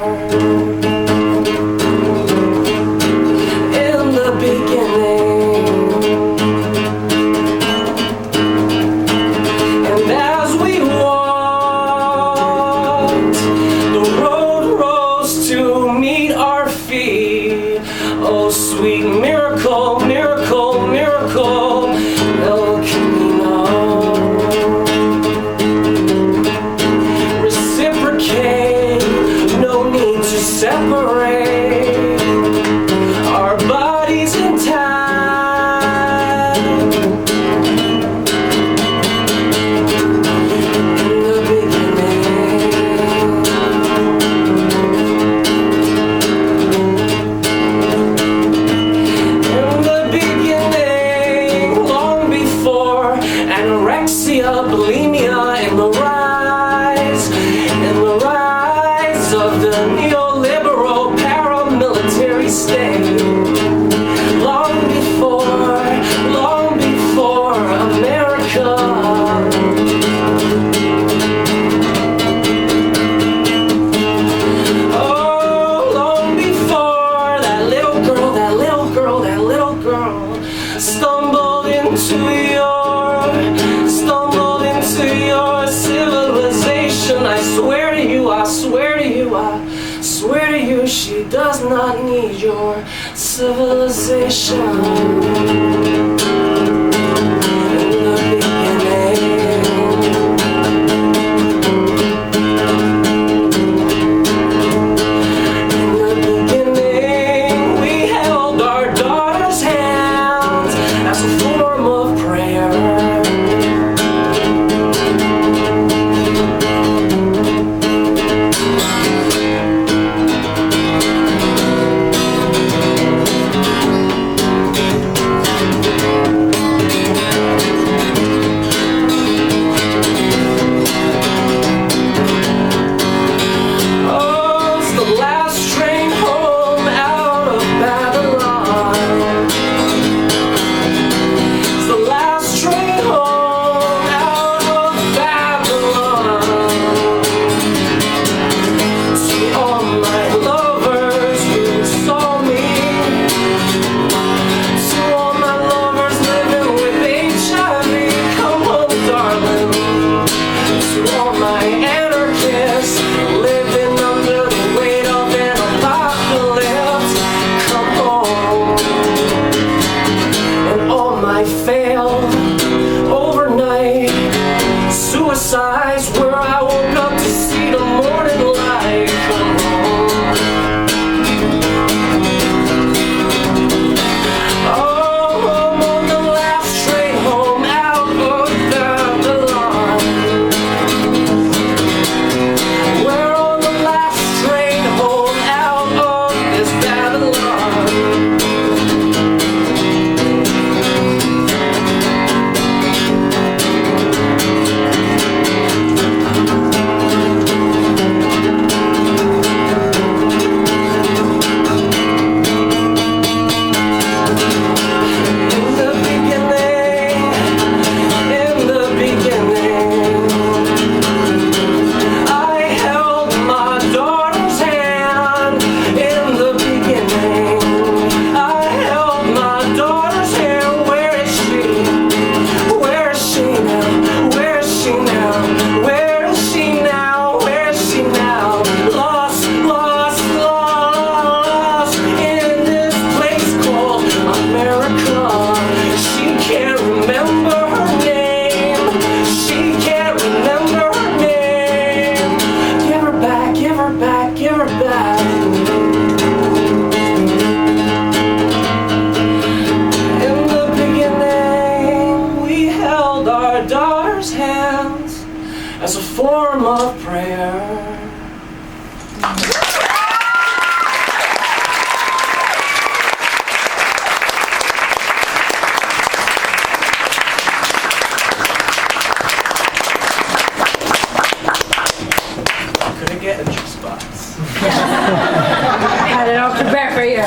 In the beginning, and as we walked, the road rose to meet our feet. Oh, sweet miracle, miracle, miracle, El Camino. Oh, long before that little girl, that little girl, that little girl stumbled into your civilization. I swear to you, I swear to you, I swear to you, she does not need your civilization. Where I woke up to see the morning light come home. Oh, I'm on the last train home out of Babylon. We're on the last train home out of this Babylon. As a form of prayer. Couldn't get a juice box. I had it all prepared for you.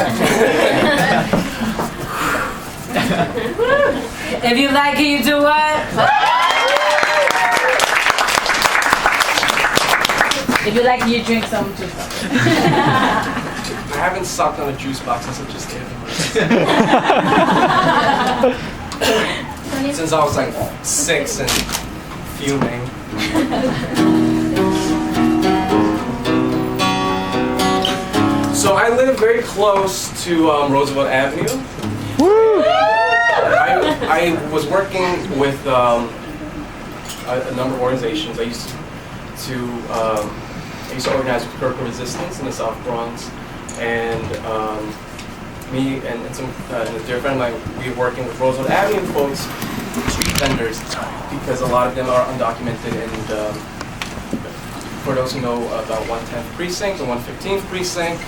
If you like it, you do what? If you like it, you drink some juice box. I haven't sucked on a juice box since I just gave him since I was like 6 and fuming. So I live very close to Roosevelt Avenue. I was working with a number of organizations. I used to organize with Kirkwood Resistance in the South Bronx, and me and some a dear friend of mine, we were working with Roosevelt Avenue folks, street vendors, because a lot of them are undocumented. And for those who know about 110th Precinct and 115th Precinct,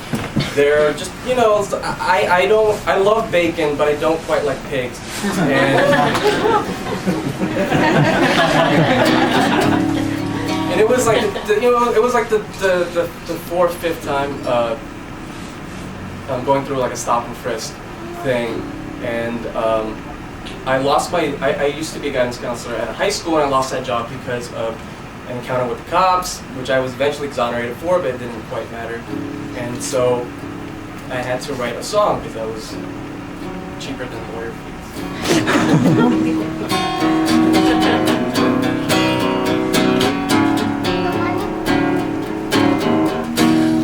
they're just, you know, I love bacon, but I don't quite like pigs. And it was like the 4th or 5th time going through like a stop and frisk thing, and I lost my, I used to be a guidance counselor at a high school, and I lost that job because of an encounter with the cops, which I was eventually exonerated for, but it didn't quite matter. And so I had to write a song because that was cheaper than lawyer fees.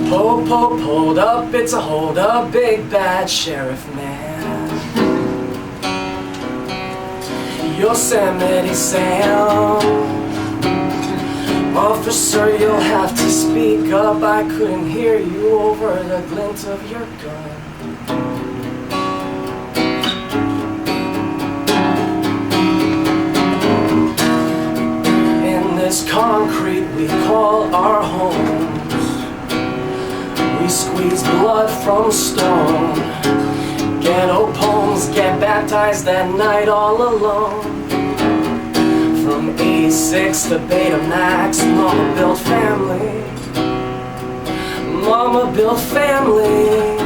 Hold up, it's a hold up, big bad sheriff man. Yosemite Sam. Officer, you'll have to speak up. I couldn't hear you over the glint of your gun. In this concrete we call our homes, we squeeze blood from stone. Ghetto poems get baptized that night all alone. From 86 to Betamax, Mama built family. Mama built family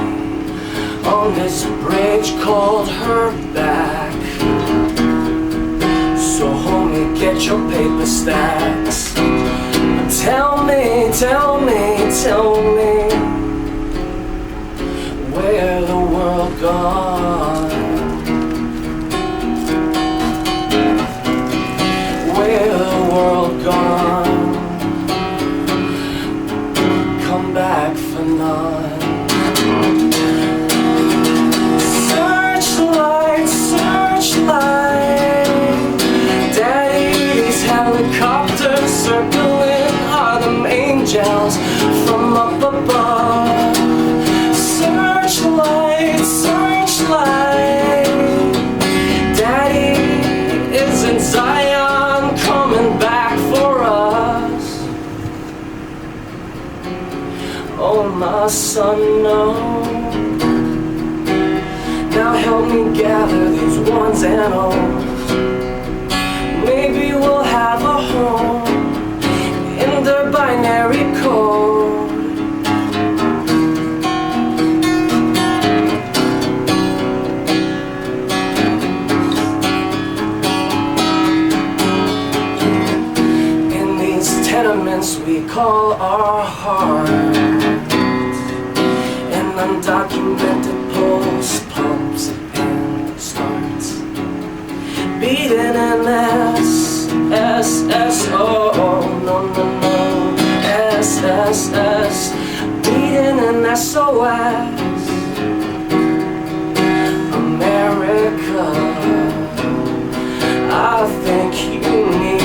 on this bridge called her back. So homie, get your paper stacks. Tell me, tell me, tell me, where the world gone? Where the world gone? Come back for none. Searchlight, searchlight. Daddy's helicopters circling are them angels from up above. Searchlight, searchlight. Daddy is in Zion, coming back for us. Oh, my son, no. Now help me gather these ones and ohs. Maybe we'll have a home in their binary code. Tenements we call our heart, and undocumented pulse pumps and starts beating an S-S-S-O, no, no, no, S-S-S, beating an SOS. America, I think you need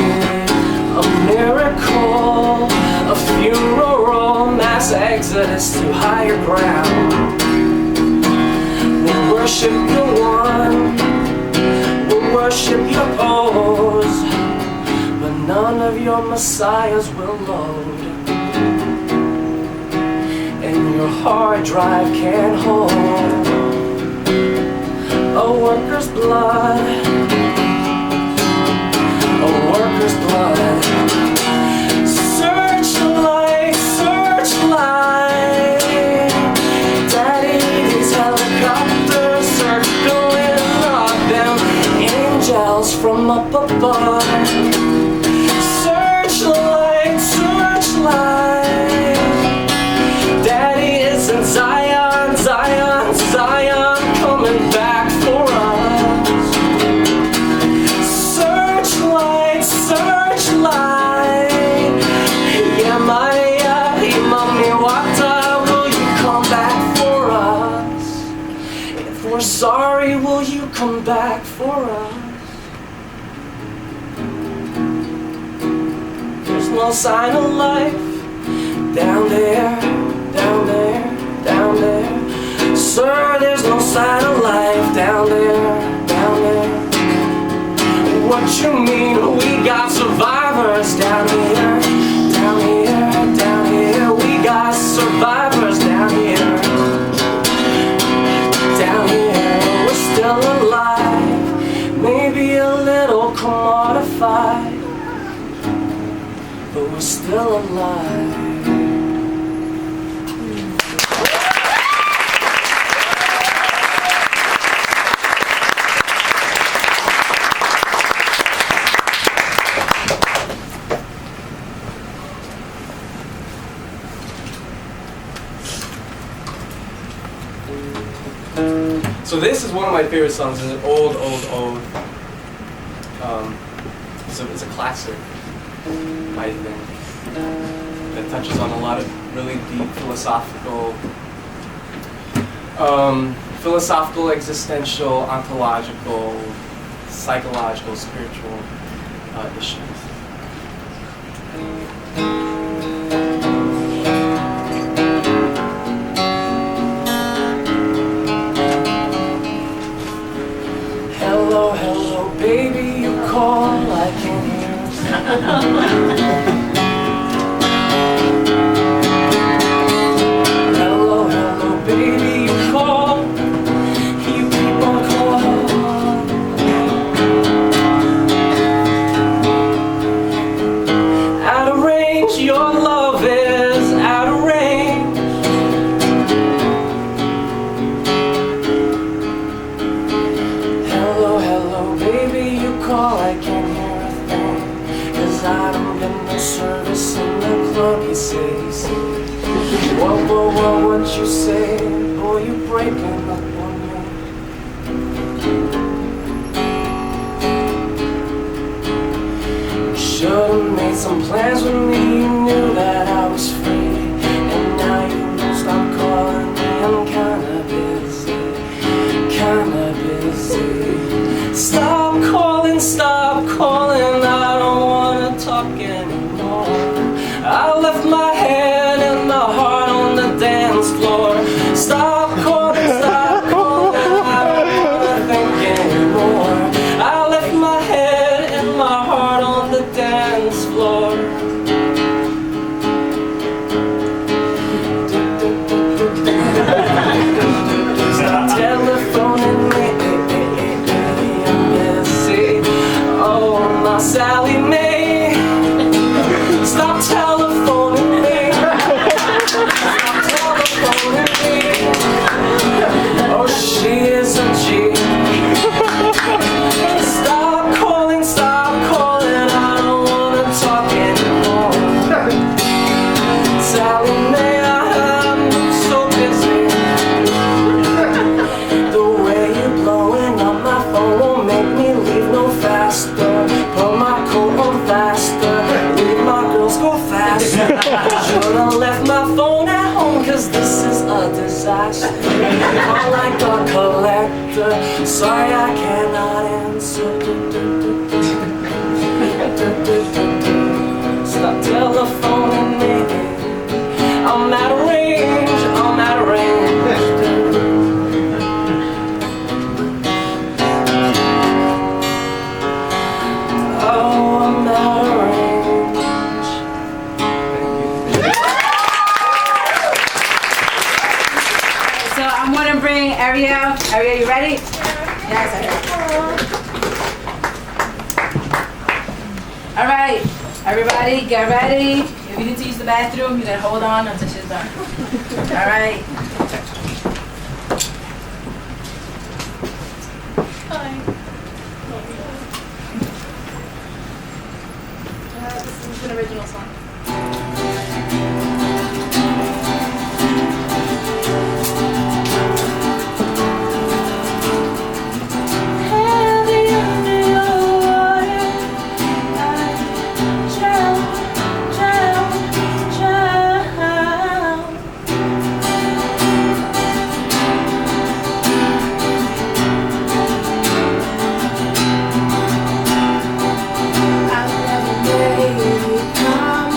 a miracle, a funeral, mass exodus to higher ground. We'll worship your one, we'll worship your pose, but none of your messiahs will load, and your hard drive can't hold a worker's blood. A worker's blood. Searchlight, searchlight. Daddy's helicopters circling up them angels from up above. Searchlight, searchlight. Daddy is in Zion, Zion, Zion, coming back for us. Searchlight, Yamaya, Imami Wata, will you come back for us? If we're sorry, will you come back for us? There's no sign of life down there, down there, down there. Sir, there's no sign of life down there, down there. What you mean? We got survivors down here, down here, down here. We got survivors down here, down here. We're still alive, maybe a little commodified, but we're still alive. So this is one of my favorite songs. It's an old. It's a classic, I think, that touches on a lot of really deep philosophical, existential, ontological, psychological, spiritual issues. Hello, hello, baby, you call, I can hear. Hello, hello, baby, you call, you keep on calling. Out of range, your love is out of range. Hello, hello, baby, you call, I can't hear a thing, 'cause I don't get no service in the club, you say. What you say, boy, you breaking up on me. You should've made some plans with me, you knew that I was free, and now you won't stop calling me, I'm kinda busy. Stop calling, I don't wanna talk anymore. I left my head and my heart on the dance floor. Stop calling, I don't wanna think anymore. I left my head and my heart on the dance floor. Stop telephoning me, I'm busy. Oh, my Sally Mae. Stop telephoning me. Stop telephoning me. Oh, she is a G. Stop calling, I don't wanna talk anymore. Sally Mae, I'm so busy. The way you're blowing up my phone won't make me leave no faster. Put my coat on faster, leave my girls go faster. Should've left my phone at home, 'cause this is a disaster. Call like a collector, sorry I cannot answer. Stop telephoning me, I'm out of range, Oh, I'm out of range. So I'm gonna bring Ariel. Ariel, you ready? Yes, Ariel. All right, everybody, get ready. If you need to use the bathroom, you gotta hold on until she's done. All right. This is an original song. Come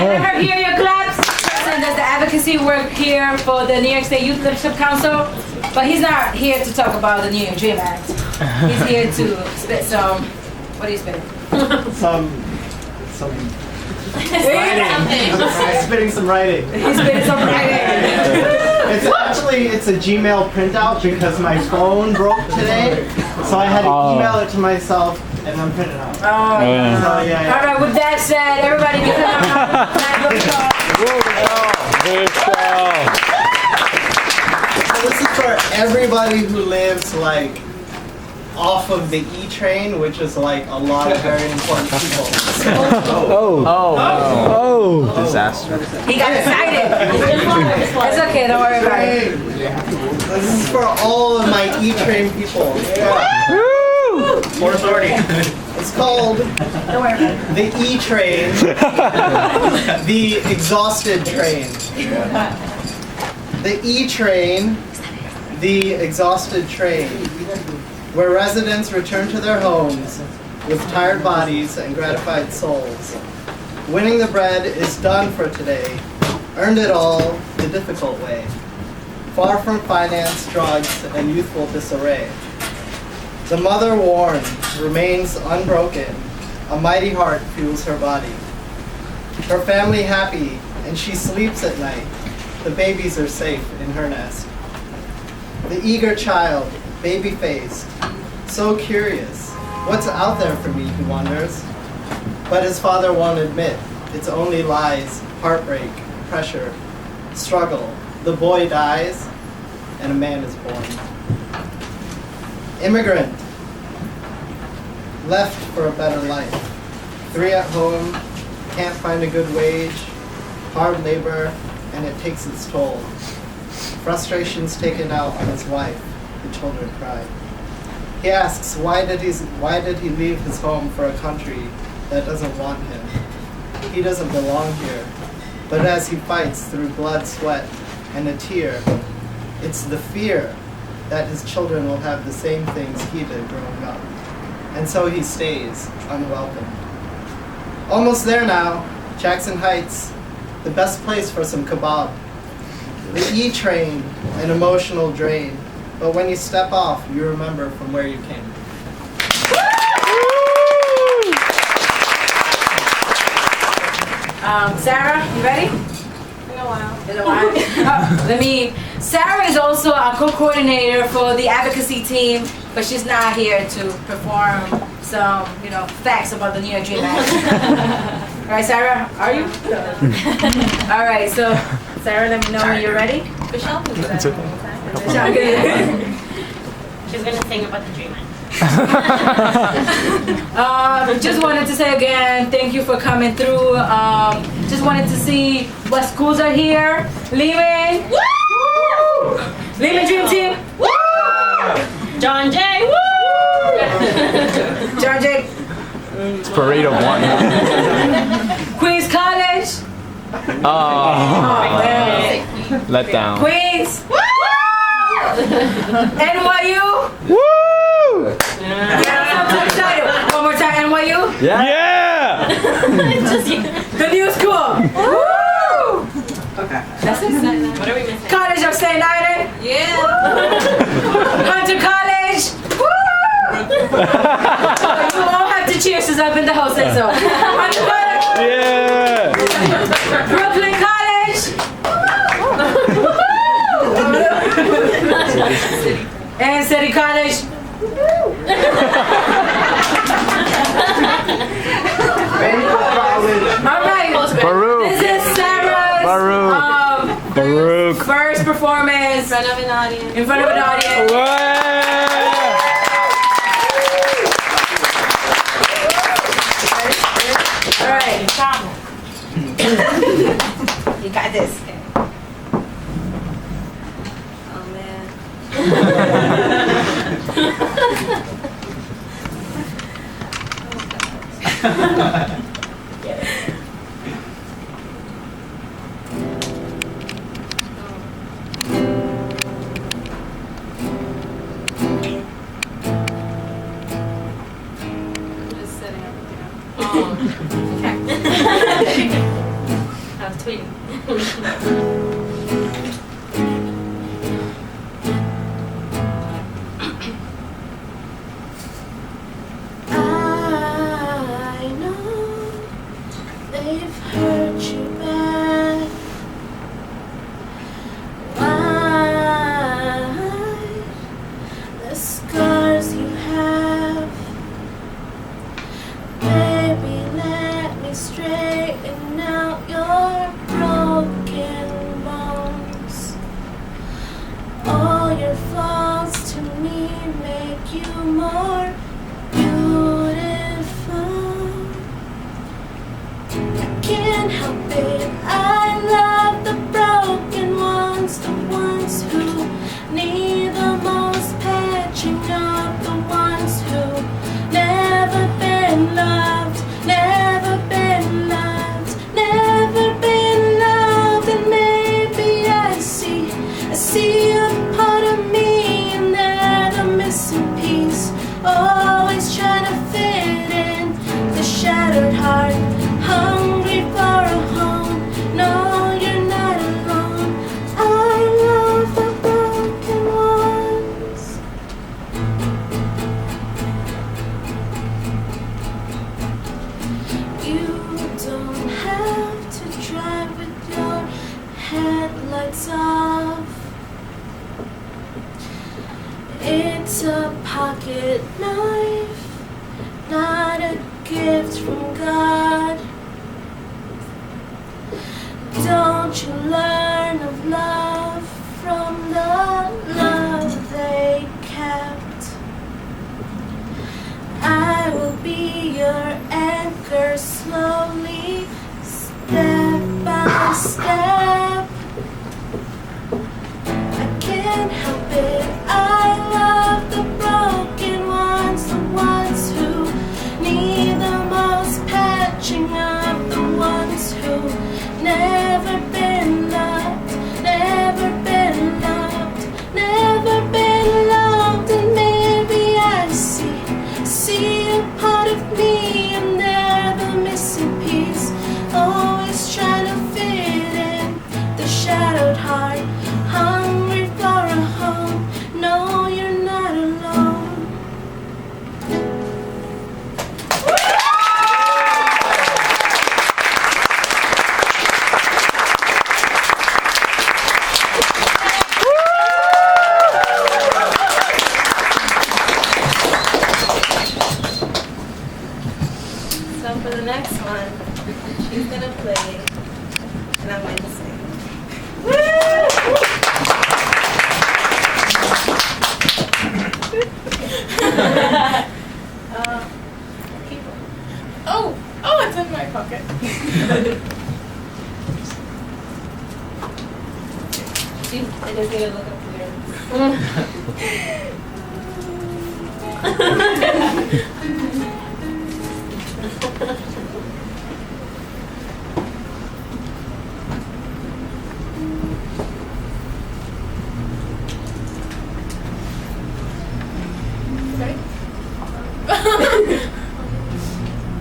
Let her hear your claps. And does the advocacy work here for the New York State Youth Leadership Council, but he's not here to talk about the New York Dream Act. He's here to spit some. What are you spitting? Some writing. Spitting some writing. He's spitting some writing. It's a Gmail printout because my phone broke today, so I had to email it to myself and then print it out. Oh, yeah. So, yeah. All right. With that said, everybody give him a So this is for everybody who lives like off of the E train, which is like a lot of very important people. Disaster. He got excited. It's okay. Don't worry about it. This is for all of my E train people. More authority. It's called the E train, the exhausted train. The E train, the exhausted train, where residents return to their homes with tired bodies and gratified souls. Winning the bread is done for today. Earned it all the difficult way. Far from finance, drugs, and youthful disarray. The mother worn remains unbroken. A mighty heart fuels her body. Her family happy, and she sleeps at night. The babies are safe in her nest. The eager child, baby-faced, so curious. What's out there for me, he wonders. But his father won't admit. It's only lies, heartbreak, pressure, struggle. The boy dies, and a man is born. Immigrant, left for a better life. 3 at home, can't find a good wage, hard labor, and it takes its toll. Frustrations taken out on his wife, the children cry. He asks, why did he leave his home for a country that doesn't want him? He doesn't belong here. But as he fights through blood, sweat, and a tear, it's the fear that his children will have the same things he did growing up. And so he stays unwelcome. Almost there now, Jackson Heights, the best place for some kebab. The E train, an emotional drain, but when you step off, you remember from where you came. Sarah, you ready? In a while. Sarah is also a co-coordinator for the advocacy team, but she's not here to perform some, facts about the New York Dream Act. All right, Sarah, are you? All right, so Sarah, let me know when you're ready. Michelle, That's it. she's gonna sing about the Dream Act. Just wanted to say again, thank you for coming through. Just wanted to see what schools are here. Lehman. Woo! Lehman Dream Team. Woo! John Jay. Woo! John Jay. It's parade of one. Queens College. Let down. Queens. Woo! NYU. Woo! Yeah, I'm so excited. One more time, NYU. Yeah! The new school. Woo! Okay. That's it. What are we missing? College of St. Ivan. Yeah. Hunter College. Woo! You all have to cheer since I've been the host, and so. Hunter College. Yeah! Brooklyn College. And City College. All right. Baruch. This is Sarah's Baruch. first performance In front of an audience. in front of an audience. All right. You got this. Oh man. Just setting everything up. have tweeting. I know they've hurt you bad. Why the scars you have? Baby, let me straighten out your broken bones. All your flaws to me make you more beautiful. I can't help it, I love the broken ones, the ones who need the most patching up, the ones who never been loved, never been loved, never been loved. And maybe I see a part of me in there, the missing piece, always trying to fit in, the shattered heart, hungry for a home. No, you're not alone. I love the broken ones. You don't have to drive with your headlights off. It's a pocket knife, not a gift from God. Don't you learn of love from the love they kept? I will be your anchor slowly, step by step. I can't help it, I love the broken ones, the ones who need the most patching up, the ones who never been loved, never been loved, never been loved. And maybe I see a part of me in there, the missing piece, always trying to fit in, the shadowed heart, hungry for a home. No, you're not alone. So for the next one, he's gonna play, and I'm going to sing. Oh, it's in my pocket. I just need to look up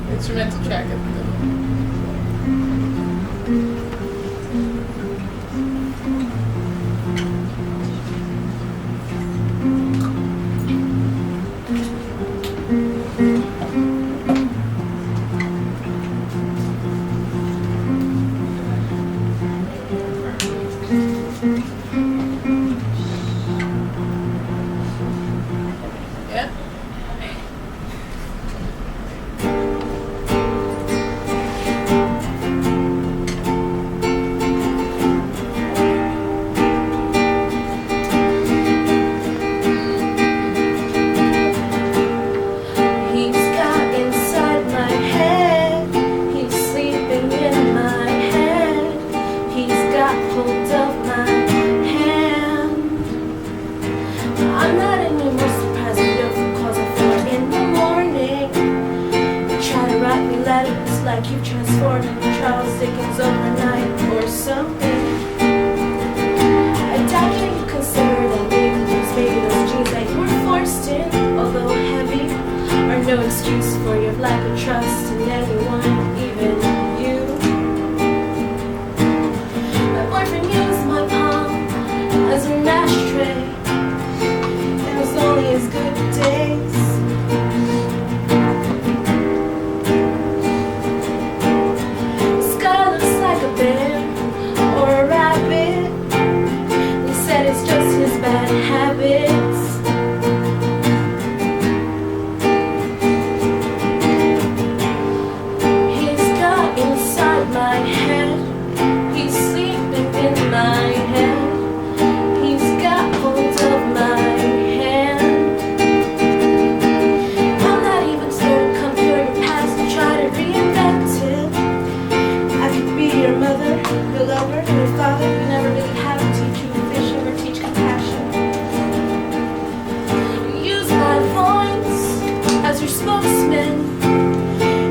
Instrumental track at the yeah. like you transformed into Charles Dickens overnight or something. I doubt that you consider that maybe those jeans that you were forced in, although heavy, are no excuse for your lack of trust in anyone, even you. your lover and your father, you never really had to teach you to fish or teach compassion. You used my voice as your spokesman.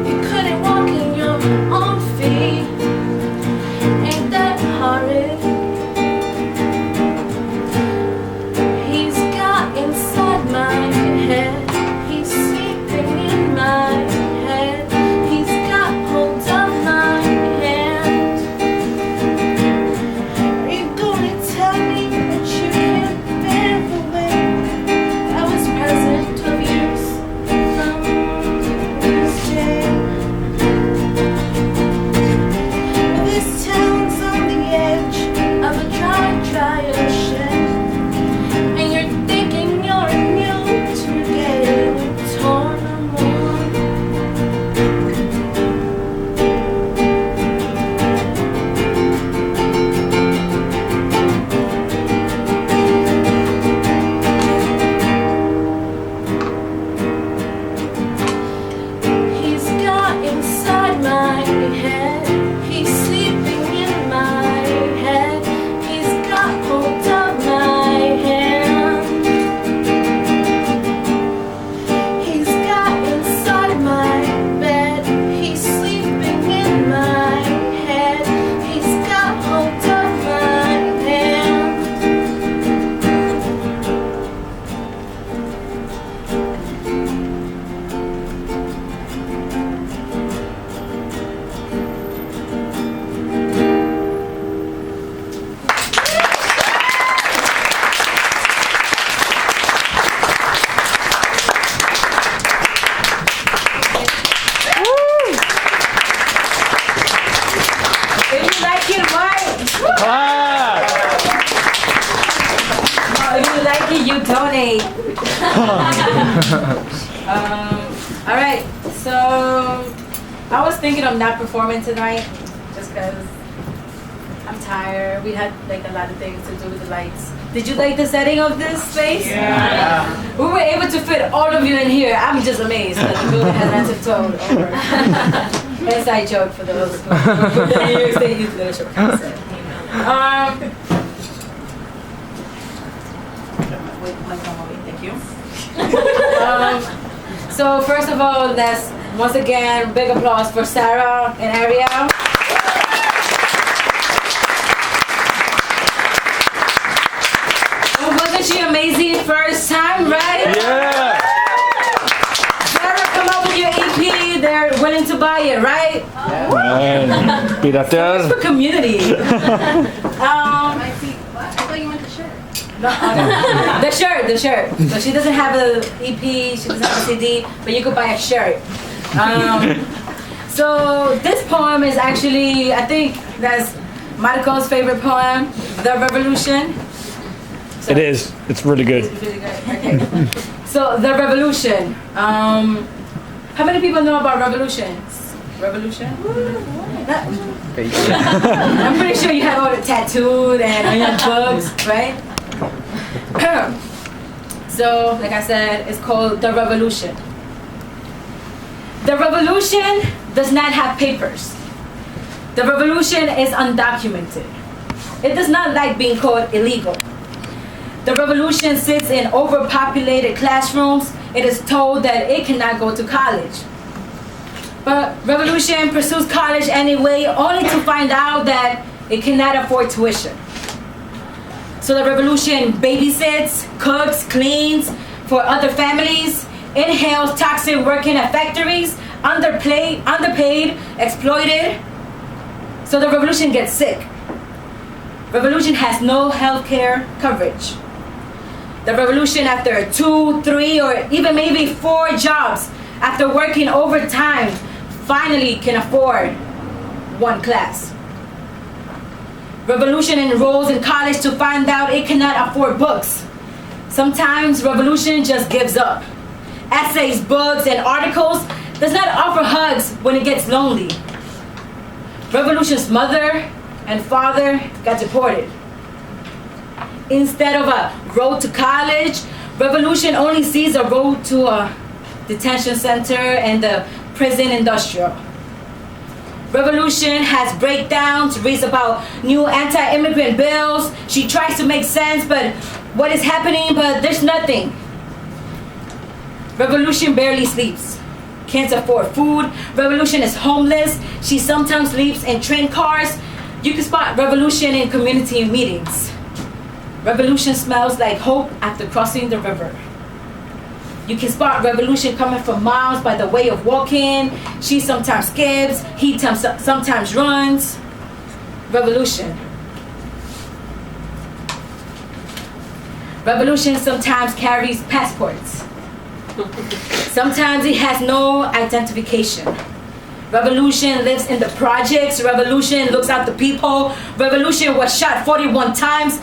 You couldn't walk in your own feet. Ain't that horrid? He's got inside my head. He's sleeping in my head. He's got hold of my hand. Are you gonna tell me that you can't bear the way I was present 12 years from this jail? Well, this town's on the edge of a dry, dry ocean, and you're thinking you're immune to getting torn or more. He's got inside my head. He's sleeping in my head. He's got hold of my hand. He's got inside my bed. He's sleeping in my head. He's got hold of my hand. If you like it, why? If you like it, you donate. All right, so I was thinking of not performing tonight just because I'm tired. We had like a lot of things to do with the lights. Did you like the setting of this space? Yeah. We were able to fit all of you in here. I'm just amazed that the building has not tiptoed over. Inside joke for those who the New York State Youth Leadership Council. Wait, thank you. So first of all, let's once again big applause for Sarah and Ariel. Wasn't she amazing first time, right? Yeah. Sarah, come up with your EP. They're willing to buy it, right? Piratear. For community. I thought you meant the shirt. The shirt. So she doesn't have an EP, she doesn't have a CD, but you could buy a shirt. So this poem is actually, I think that's Marco's favorite poem, The Revolution. So It is. It's really good. It's really good. Okay. So The Revolution. How many people know about revolutions? Revolution? I'm pretty sure you have all the tattooed and on your books, right? So, like I said, it's called The Revolution. The revolution does not have papers. The revolution is undocumented. It does not like being called illegal. The revolution sits in overpopulated classrooms. It is told that it cannot go to college. But revolution pursues college anyway, only to find out that it cannot afford tuition. So the revolution babysits, cooks, cleans for other families, inhales toxic working at factories, underpaid, exploited. So the revolution gets sick. Revolution has no healthcare coverage. The revolution, after 2, 3, or even maybe 4 jobs, after working overtime, finally can afford 1 class. Revolution enrolls in college to find out it cannot afford books. Sometimes revolution just gives up. Essays, books, and articles does not offer hugs when it gets lonely. Revolution's mother and father got deported. Instead of a road to college, revolution only sees a road to a detention center and the prison industrial. Revolution has breakdowns, reads about new anti-immigrant bills. She tries to make sense, but what is happening, but there's nothing. Revolution barely sleeps, can't afford food. Revolution is homeless. She sometimes sleeps in train cars. You can spot Revolution in community meetings. Revolution smells like hope after crossing the river. You can spot Revolution coming from miles by the way of walking. She sometimes skips, he sometimes runs. Revolution. Revolution sometimes carries passports. Sometimes he has no identification. Revolution lives in the projects. Revolution looks out the people. Revolution was shot 41 times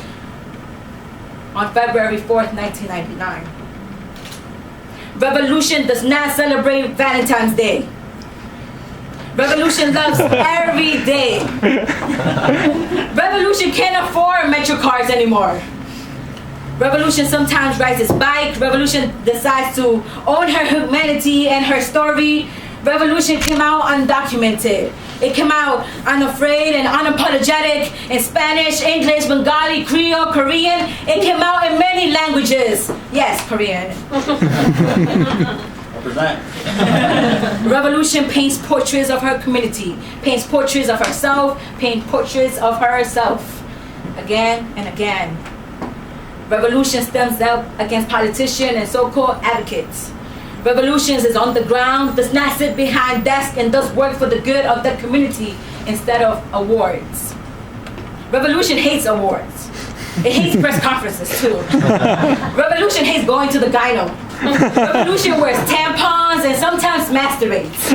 on February 4th, 1999. Revolution does not celebrate Valentine's Day. Revolution loves every day. Revolution can't afford Metro cards anymore. Revolution sometimes rides his bike. Revolution decides to own her humanity and her story. Revolution came out undocumented. It came out unafraid and unapologetic in Spanish, English, Bengali, Creole, Korean. It came out in many languages. Yes, Korean. Represent. Revolution paints portraits of her community, paints portraits of herself, paints portraits of herself again and again. Revolution stands up against politicians and so-called advocates. Revolution is on the ground, does not sit behind desks, and does work for the good of the community instead of awards. Revolution hates awards. It hates press conferences too. Revolution hates going to the gyno. Revolution wears tampons and sometimes masturbates.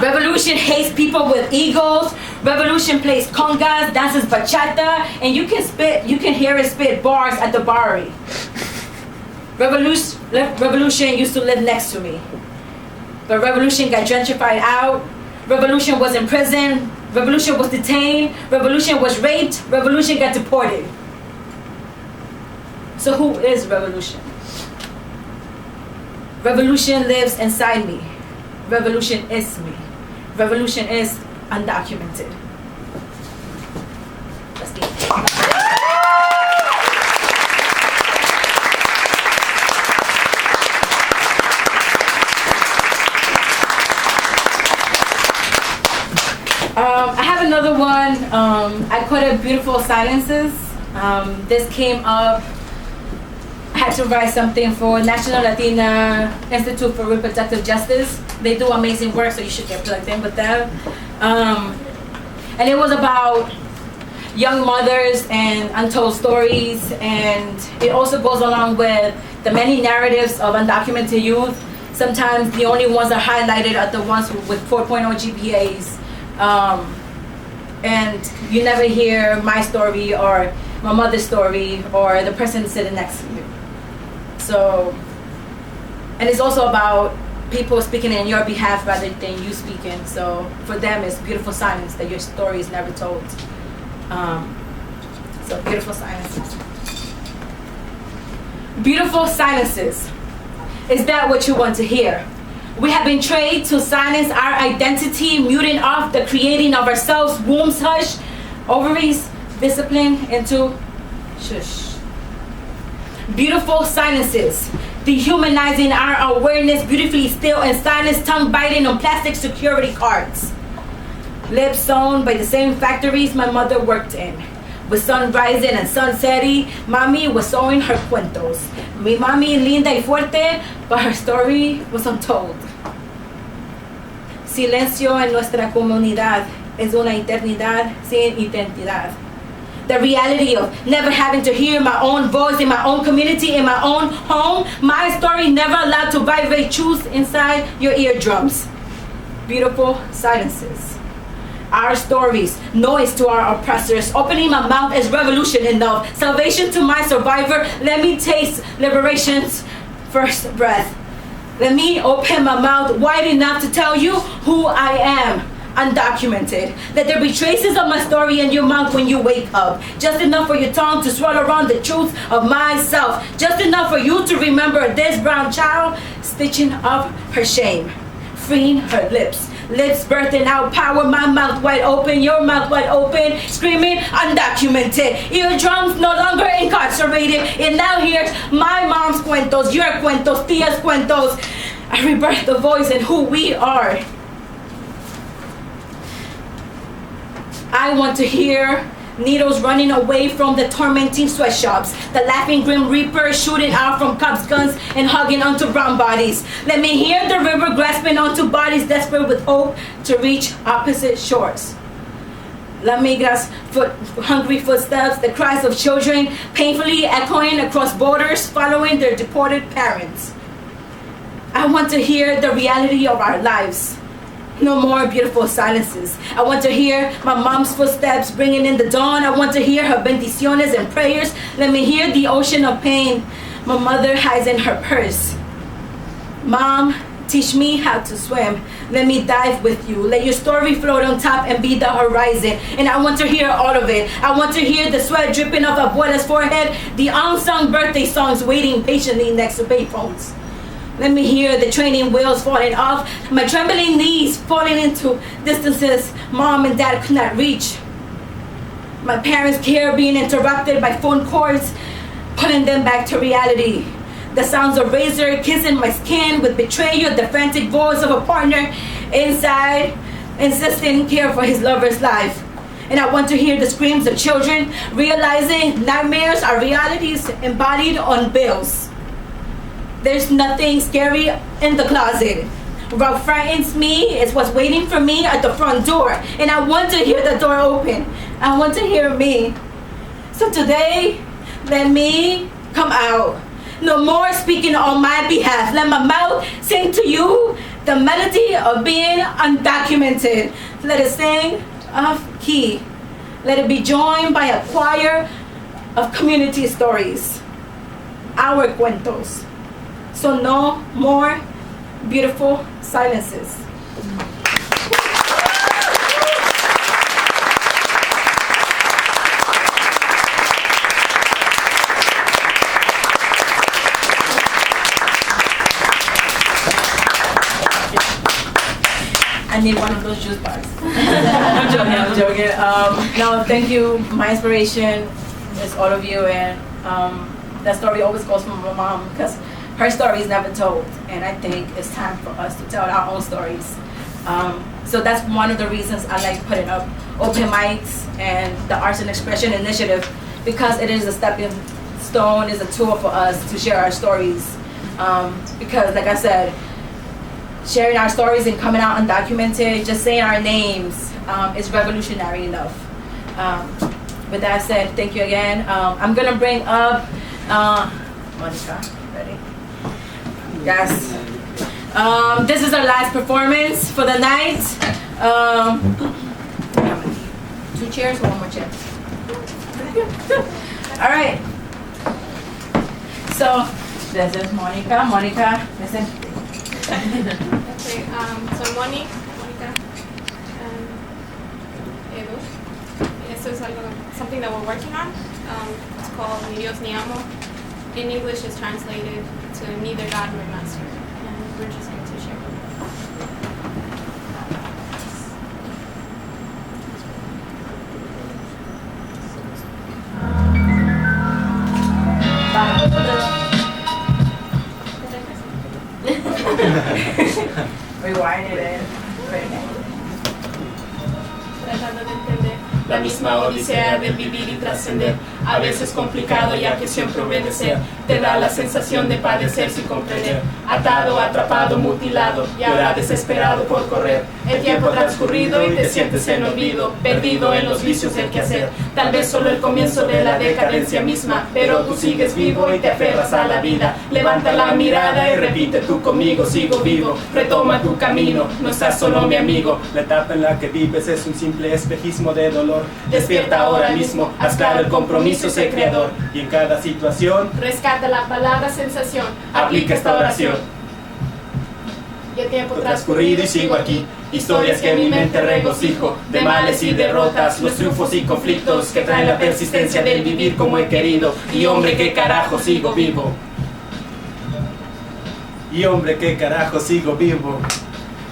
Revolution hates people with egos. Revolution plays congas, dances bachata, and you can hear it spit bars at the bar. Revolution used to live next to me. But Revolution got gentrified out. Revolution was in prison. Revolution was detained. Revolution was raped. Revolution got deported. So who is Revolution? Revolution lives inside me. Revolution is me. Revolution is undocumented. Let's get it. I have another one. I call it Beautiful Silences. This came up. I had to write something for National Latina Institute for Reproductive Justice. They do amazing work, so you should get plugged in with them. And it was about young mothers and untold stories, and it also goes along with the many narratives of undocumented youth. Sometimes the only ones that are highlighted are the ones with 4.0 GPAs. And you never hear my story or my mother's story or the person sitting next to you. So, and it's also about people speaking in your behalf rather than you speaking. So for them, it's beautiful silence that your story is never told. So beautiful silences. Beautiful silences. Is that what you want to hear? We have been trained to silence our identity, muting off the creating of ourselves, wombs hush, ovaries discipline into shush. Beautiful silences, dehumanizing our awareness, beautifully still in silence, tongue biting on plastic security cards. Lips sewn by the same factories my mother worked in. With sun rising and sun setting, Mami was sewing her cuentos. Mi mami linda y fuerte, but her story was untold. Silencio en nuestra comunidad es una eternidad sin identidad. The reality of never having to hear my own voice in my own community, in my own home, my story never allowed to vibrate truth inside your eardrums. Beautiful silences. Our stories, noise to our oppressors. Opening my mouth is revolution enough. Salvation to my survivor. Let me taste liberation's first breath. Let me open my mouth wide enough to tell you who I am, undocumented. Let there be traces of my story in your mouth when you wake up. Just enough for your tongue to swirl around the truth of myself. Just enough for you to remember this brown child stitching up her shame, freeing her lips. Lips birthing out power, my mouth wide open, your mouth wide open, screaming undocumented. Eardrums no longer incarcerated. And now here's my mom's cuentos, your cuentos, tia's cuentos. I rebirth the voice and who we are. I want to hear needles running away from the tormenting sweatshops, the laughing grim reaper shooting out from cops' guns and hugging onto brown bodies. Let me hear the river grasping onto bodies desperate with hope to reach opposite shores. La Migra's hungry footsteps, the cries of children painfully echoing across borders, following their deported parents. I want to hear the reality of our lives. No more beautiful silences. I want to hear my mom's footsteps bringing in the dawn. I want to hear her bendiciones and prayers. Let me hear the ocean of pain my mother hides in her purse. Mom, teach me how to swim. Let me dive with you. Let your story float on top and be the horizon. And I want to hear all of it. I want to hear the sweat dripping off Abuela's forehead, the unsung birthday songs waiting patiently next to payphones. Let me hear the training wheels falling off, my trembling knees falling into distances mom and dad could not reach. My parents' care being interrupted by phone cords, pulling them back to reality. The sounds of razor kissing my skin with betrayal, the frantic voice of a partner inside, insisting care for his lover's life. And I want to hear the screams of children, realizing nightmares are realities embodied on bills. There's nothing scary in the closet. What frightens me is what's waiting for me at the front door. And I want to hear the door open. I want to hear me. So today, let me come out. No more speaking on my behalf. Let my mouth sing to you the melody of being undocumented. Let it sing off key. Let it be joined by a choir of community stories. Our cuentos. So no more beautiful silences. I need one of those juice bars. I'm joking. No, thank you. My inspiration is all of you, and that story always goes from my mom because her story is never told, and I think it's time for us to tell our own stories. So that's one of the reasons I like putting up open mics and the Arts and Expression Initiative, because it is a stepping stone, is a tool for us to share our stories. Because like I said, sharing our stories and coming out undocumented, just saying our names is revolutionary enough. With that said, thank you again. I'm gonna bring up Monica, ready? Yes. This is our last performance for the night. 2 chairs or 1 more chair? All right. So this is Monica. Monica, listen. Okay, so Monica, Edu. This is something that we're working on. It's called Ni Dios ni Amo. In English, it's translated to Neither God nor Master, and we're just going to share. Rewind it in. Tratando de entender la misma odisea del vivir y trascender, a veces complicado ya que siempre obedecer te da la sensación de padecer sin comprender, atado, atrapado, mutilado y ahora desesperado por correr. El tiempo transcurrido y te sientes en olvido, perdido en los vicios del quehacer, tal vez solo el comienzo de la decadencia misma, pero tú sigues vivo y te aferras a la vida. Levanta la mirada y repite tú conmigo, sigo vivo, retoma tu camino, no estás solo mi amigo. La etapa en la que vives es un simple espejismo de dolor. Despierta ahora mismo, haz claro el compromiso, sé creador. Y en cada situación, rescata la palabra sensación, aplica esta oración. Y el tiempo Transcurrido y sigo aquí, historias que en mi mente regocijo, de males y derrotas, los triunfos y conflictos que traen la persistencia del vivir como he querido. Y hombre, qué carajo sigo vivo. Y hombre, qué carajo sigo vivo.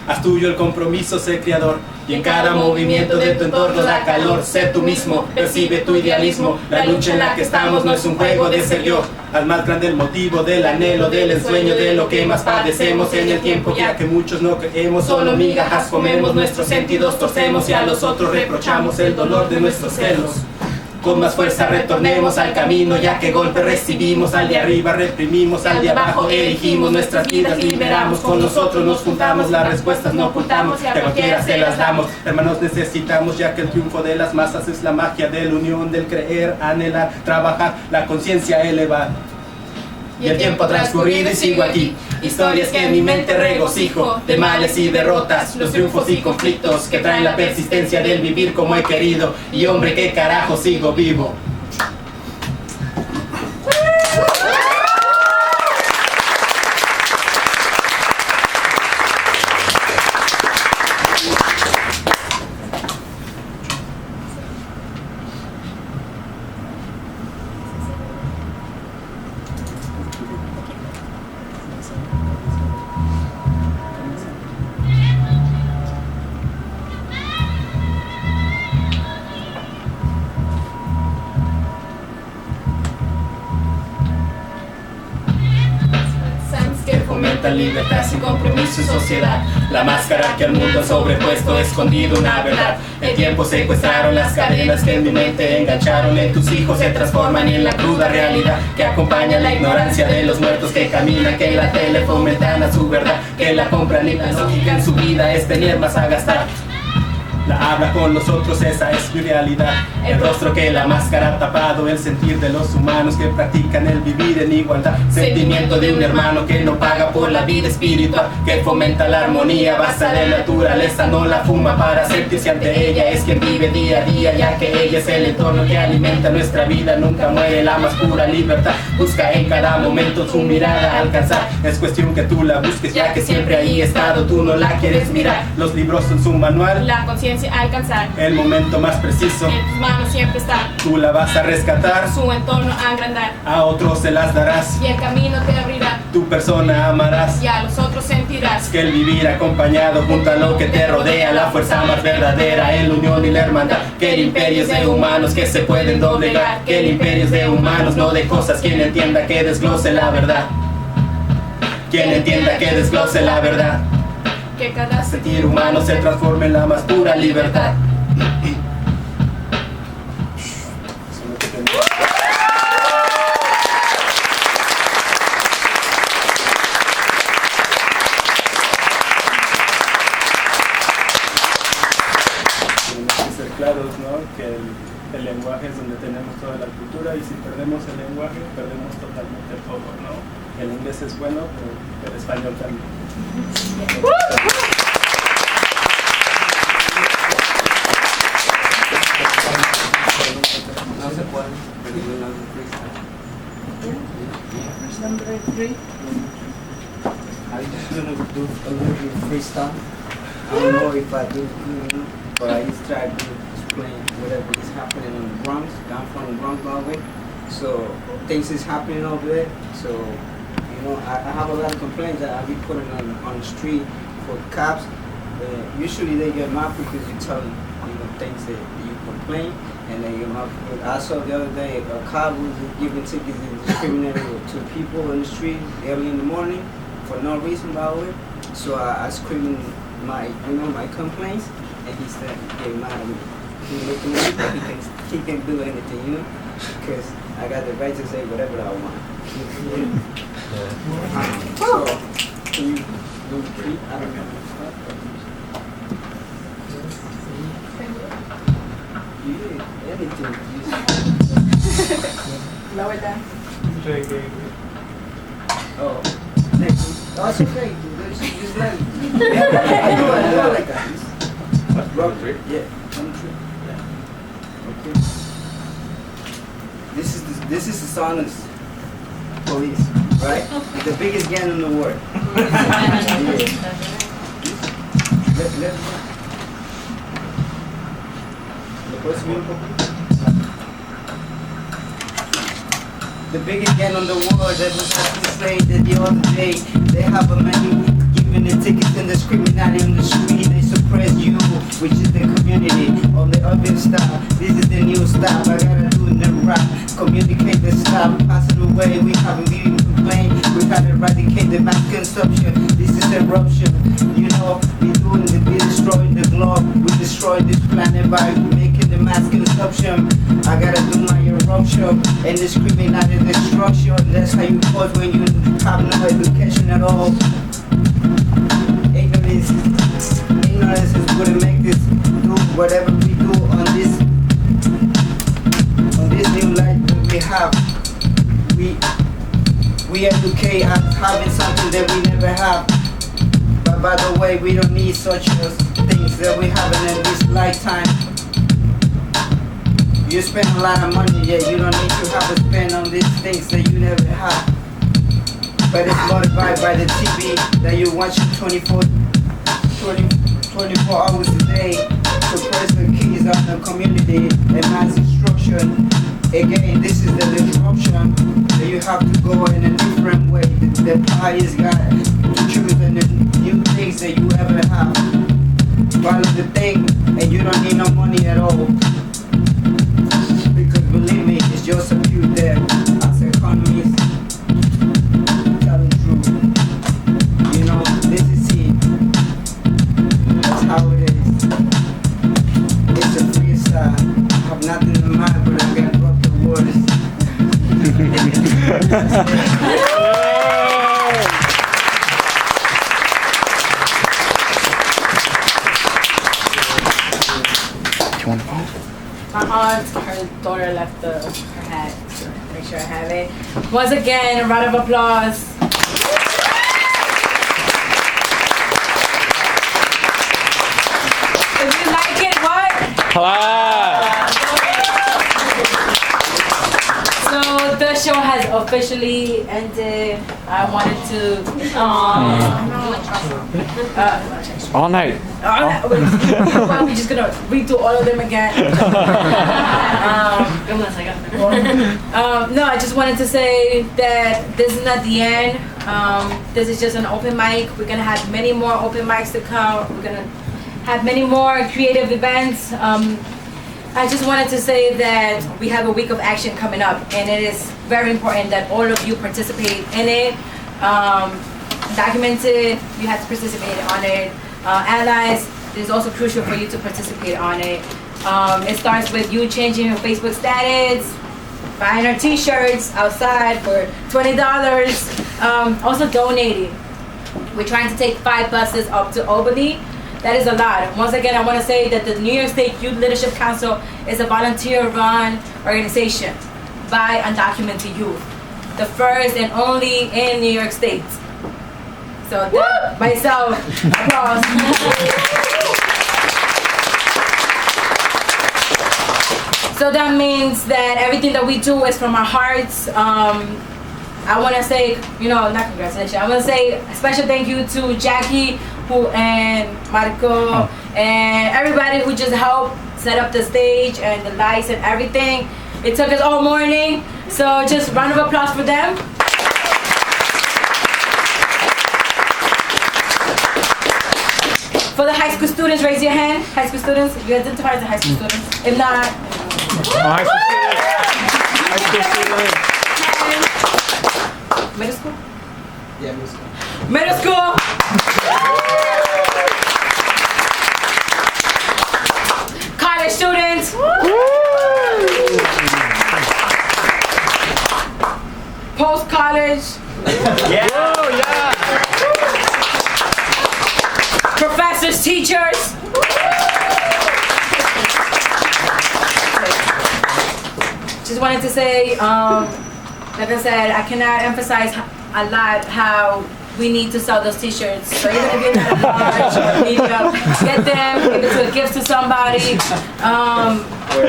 Haz tuyo el compromiso, sé creador. Y en cada movimiento de tu entorno da calor. Sé tú mismo, percibe tu idealismo. La lucha en la que estamos no es un juego de ser yo. Al más grande el motivo del anhelo, del ensueño, de lo que más padecemos en el tiempo, ya que muchos no creemos, solo migajas comemos, nuestros sentidos torcemos y a los otros reprochamos el dolor de nuestros celos. Con más fuerza retornemos al camino, ya que golpe recibimos, al de arriba reprimimos, al de abajo elegimos, nuestras vidas liberamos, con nosotros nos juntamos, las respuestas no ocultamos y a cualquiera se las damos. Hermanos necesitamos, ya que el triunfo de las masas es la magia de la unión, del creer, anhelar, trabajar, la conciencia elevar. Y el tiempo ha transcurrido y sigo aquí. Historias que en mi mente regocijo, de males y derrotas, los triunfos y conflictos que traen la persistencia del vivir como he querido. Y hombre, qué carajo sigo vivo. Libertad sin compromiso y sociedad. La máscara que al mundo ha sobrepuesto, escondido una verdad. El tiempo secuestraron las cadenas que en mi mente engancharon. En tus hijos se transforman en la cruda realidad que acompaña la ignorancia de los muertos que caminan, que en la tele fomentan a su verdad, que la compran y la lógica en su vida es tener más a gastar. La habla con los otros, esa es mi realidad. El rostro que la máscara ha tapado, el sentir de los humanos que practican el vivir en igualdad. Sentimiento de un hermano que no paga por la vida espiritual, que fomenta la armonía, basa de naturaleza, no la fuma para sentirse ante ella. Es quien vive día a día, ya que ella es el entorno que alimenta nuestra vida. Nunca muere la más pura libertad, busca en cada momento su mirada alcanzar. Es cuestión que tú la busques, ya que siempre ahí ha estado, tú no la quieres mirar. Los libros son su manual, la conciencia alcanzar. El momento más preciso, en tus manos siempre está. Tú la vas a rescatar, su entorno a agrandar. A otros se las darás, y el camino te abrirá. Tu persona amarás, y a los otros sentirás. Que el vivir acompañado junto a lo que te rodea, la fuerza más verdadera, en la unión y la hermandad. Que el imperio es de humanos que se pueden doblegar. Que el imperio es de humanos, no de cosas. Quien entienda que desglose la verdad. Quien entienda que desglose la verdad. Que cada sentir humano se transforme en la más pura libertad. Tenemos que ser claros, ¿no? Que el lenguaje es donde tenemos toda la cultura, y si perdemos el lenguaje, perdemos totalmente todo, ¿no? El inglés es bueno, pero el español también. No se puede, pero yo no hago freestyle. Number 3. I'm just gonna do a little bit of freestyle. I don't know if I do, but I just try to explain whatever is happening in the Bronx. I'm from the Bronx, by the way, so things is happening over there. So, you know, I have a lot of complaints that I be putting on the street for cops. Usually they get mad because you tell them, things that you complain, and they get mad. I saw the other day a cop was giving tickets and discriminating to people in the street early in the morning for no reason, by the way. So I screamed my complaints, and he said he get mad at me. He looking at me, but he can't do anything, because I got the right to say whatever I want. So can you do the beat? I don't know. Anything. Lower down. Oh, next. Oh, it's okay. Just let me. I do like that. Rock trip? Yeah. One trip. Yeah. Okay. This is the Sonos police, right? The biggest gang in the world. The biggest gang in the world, that was what you say that the other day. They have a menu, give giving the tickets and the screaming out on the street. They suppress you, which is the community. On the urban style, this is the new style. I gotta do in the rap, communicate the style, pass it away. We haven't even complained. We gotta eradicate the mass consumption. This is eruption. You know, we destroying the globe. We destroy this planet by making the mass consumption. I gotta do my eruption and discriminate the destruction. That's how you cause when you have no education at all. Ignorance is gonna make this do whatever we do on this new life that we have. We educate us having something that we never have. But by the way, we don't need such things that we have in this lifetime. You spend a lot of money, yet you don't need to have to spend on these things that you never have. But it's motivated by the TV that you watch 24 hours a day. Suppress the keys of the community and mass destruction. Again, this is the disruption that you have to go in a different way. The pious got to choose the new things that you ever have. Follow the thing, and you don't need no money at all. Because believe me, it's just a few there as economists telling truth. You know, this is it. That's how it is. It's a freestyle. I have nothing in mind, but I'm gonna drop the words. My aunt, her daughter left her hat. So make sure I have it. Once again, a round of applause. If you like it, what? Clap. So the show has officially ended. I wanted to. All night. We're probably just gonna redo all of them again. No, I just wanted to say that this is not the end. This is just an open mic. We're gonna have many more open mics to come. We're gonna have many more creative events. I just wanted to say that we have a week of action coming up, and it is very important that all of you participate in it. Documented, you have to participate on it. Allies, it is also crucial for you to participate on it. It starts with you changing your Facebook status, buying our t-shirts outside for $20, also donating. We're trying to take 5 buses up to Albany. That is a lot. Once again, I want to say that the New York State Youth Leadership Council is a volunteer-run organization by undocumented youth. The first and only in New York State. So that, myself, applause. So that means that everything that we do is from our hearts. I want to say, not congratulations. I want to say a special thank you to Jackie and Marco and everybody who just helped set up the stage and the lights and everything. It took us all morning, so just round of applause for them. For the high school students, raise your hand. High school students, you identify as a high school students. If not, High school students. Middle school? Yeah, middle school. Middle school! College students! Post-college! Yeah! Professors, teachers! Just wanted to say, like I said, I cannot emphasize a lot how we need to sell those t-shirts. So even if you're not large, you get them, give it to a gift to somebody.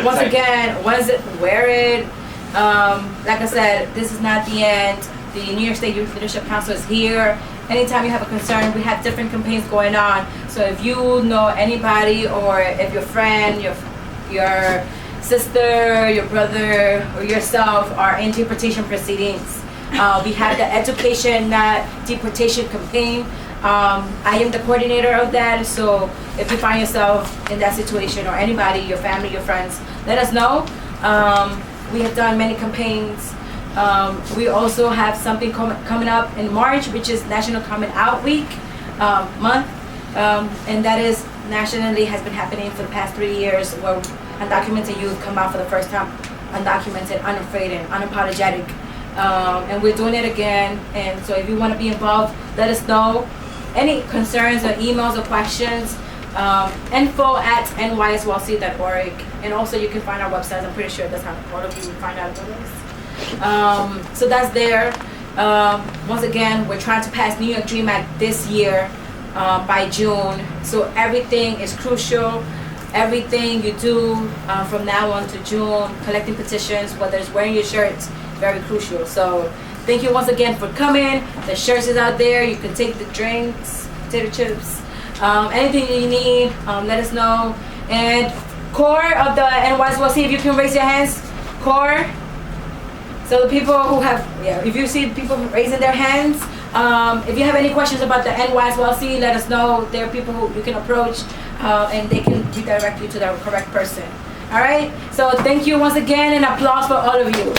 Once again, wear it. Like I said, this is not the end. The New York State Youth Leadership Council is here. Anytime you have a concern, we have different campaigns going on. So if you know anybody, or if your friend, your sister, your brother, or yourself are in deportation proceedings, we have the Education Not Deportation campaign. I am the coordinator of that, so if you find yourself in that situation, or anybody, your family, your friends, let us know. We have done many campaigns. We also have something coming up in March, which is National Coming Out Week month, and that is nationally has been happening for the past 3 years, where undocumented youth come out for the first time, undocumented, unafraid, and unapologetic. And we're doing it again. And so if you want to be involved, let us know. Any concerns or emails or questions, info@nysyLC.org. And also you can find our website. I'm pretty sure that's how all of you will find out about us. So that's there. Once again, we're trying to pass New York Dream Act this year by June. So everything is crucial. Everything you do from now on to June, collecting petitions, whether it's wearing your shirts, very crucial. So thank you once again for coming. The shirts is out there. You can take the drinks, potato chips, anything you need, let us know. And core of the NYSYLC, if you can raise your hands, core. So the people who have, if you see people raising their hands, if you have any questions about the NYSYLC, let us know. There are people who you can approach, and they can redirect you to the correct person. All right? So thank you once again, and applause for all of you.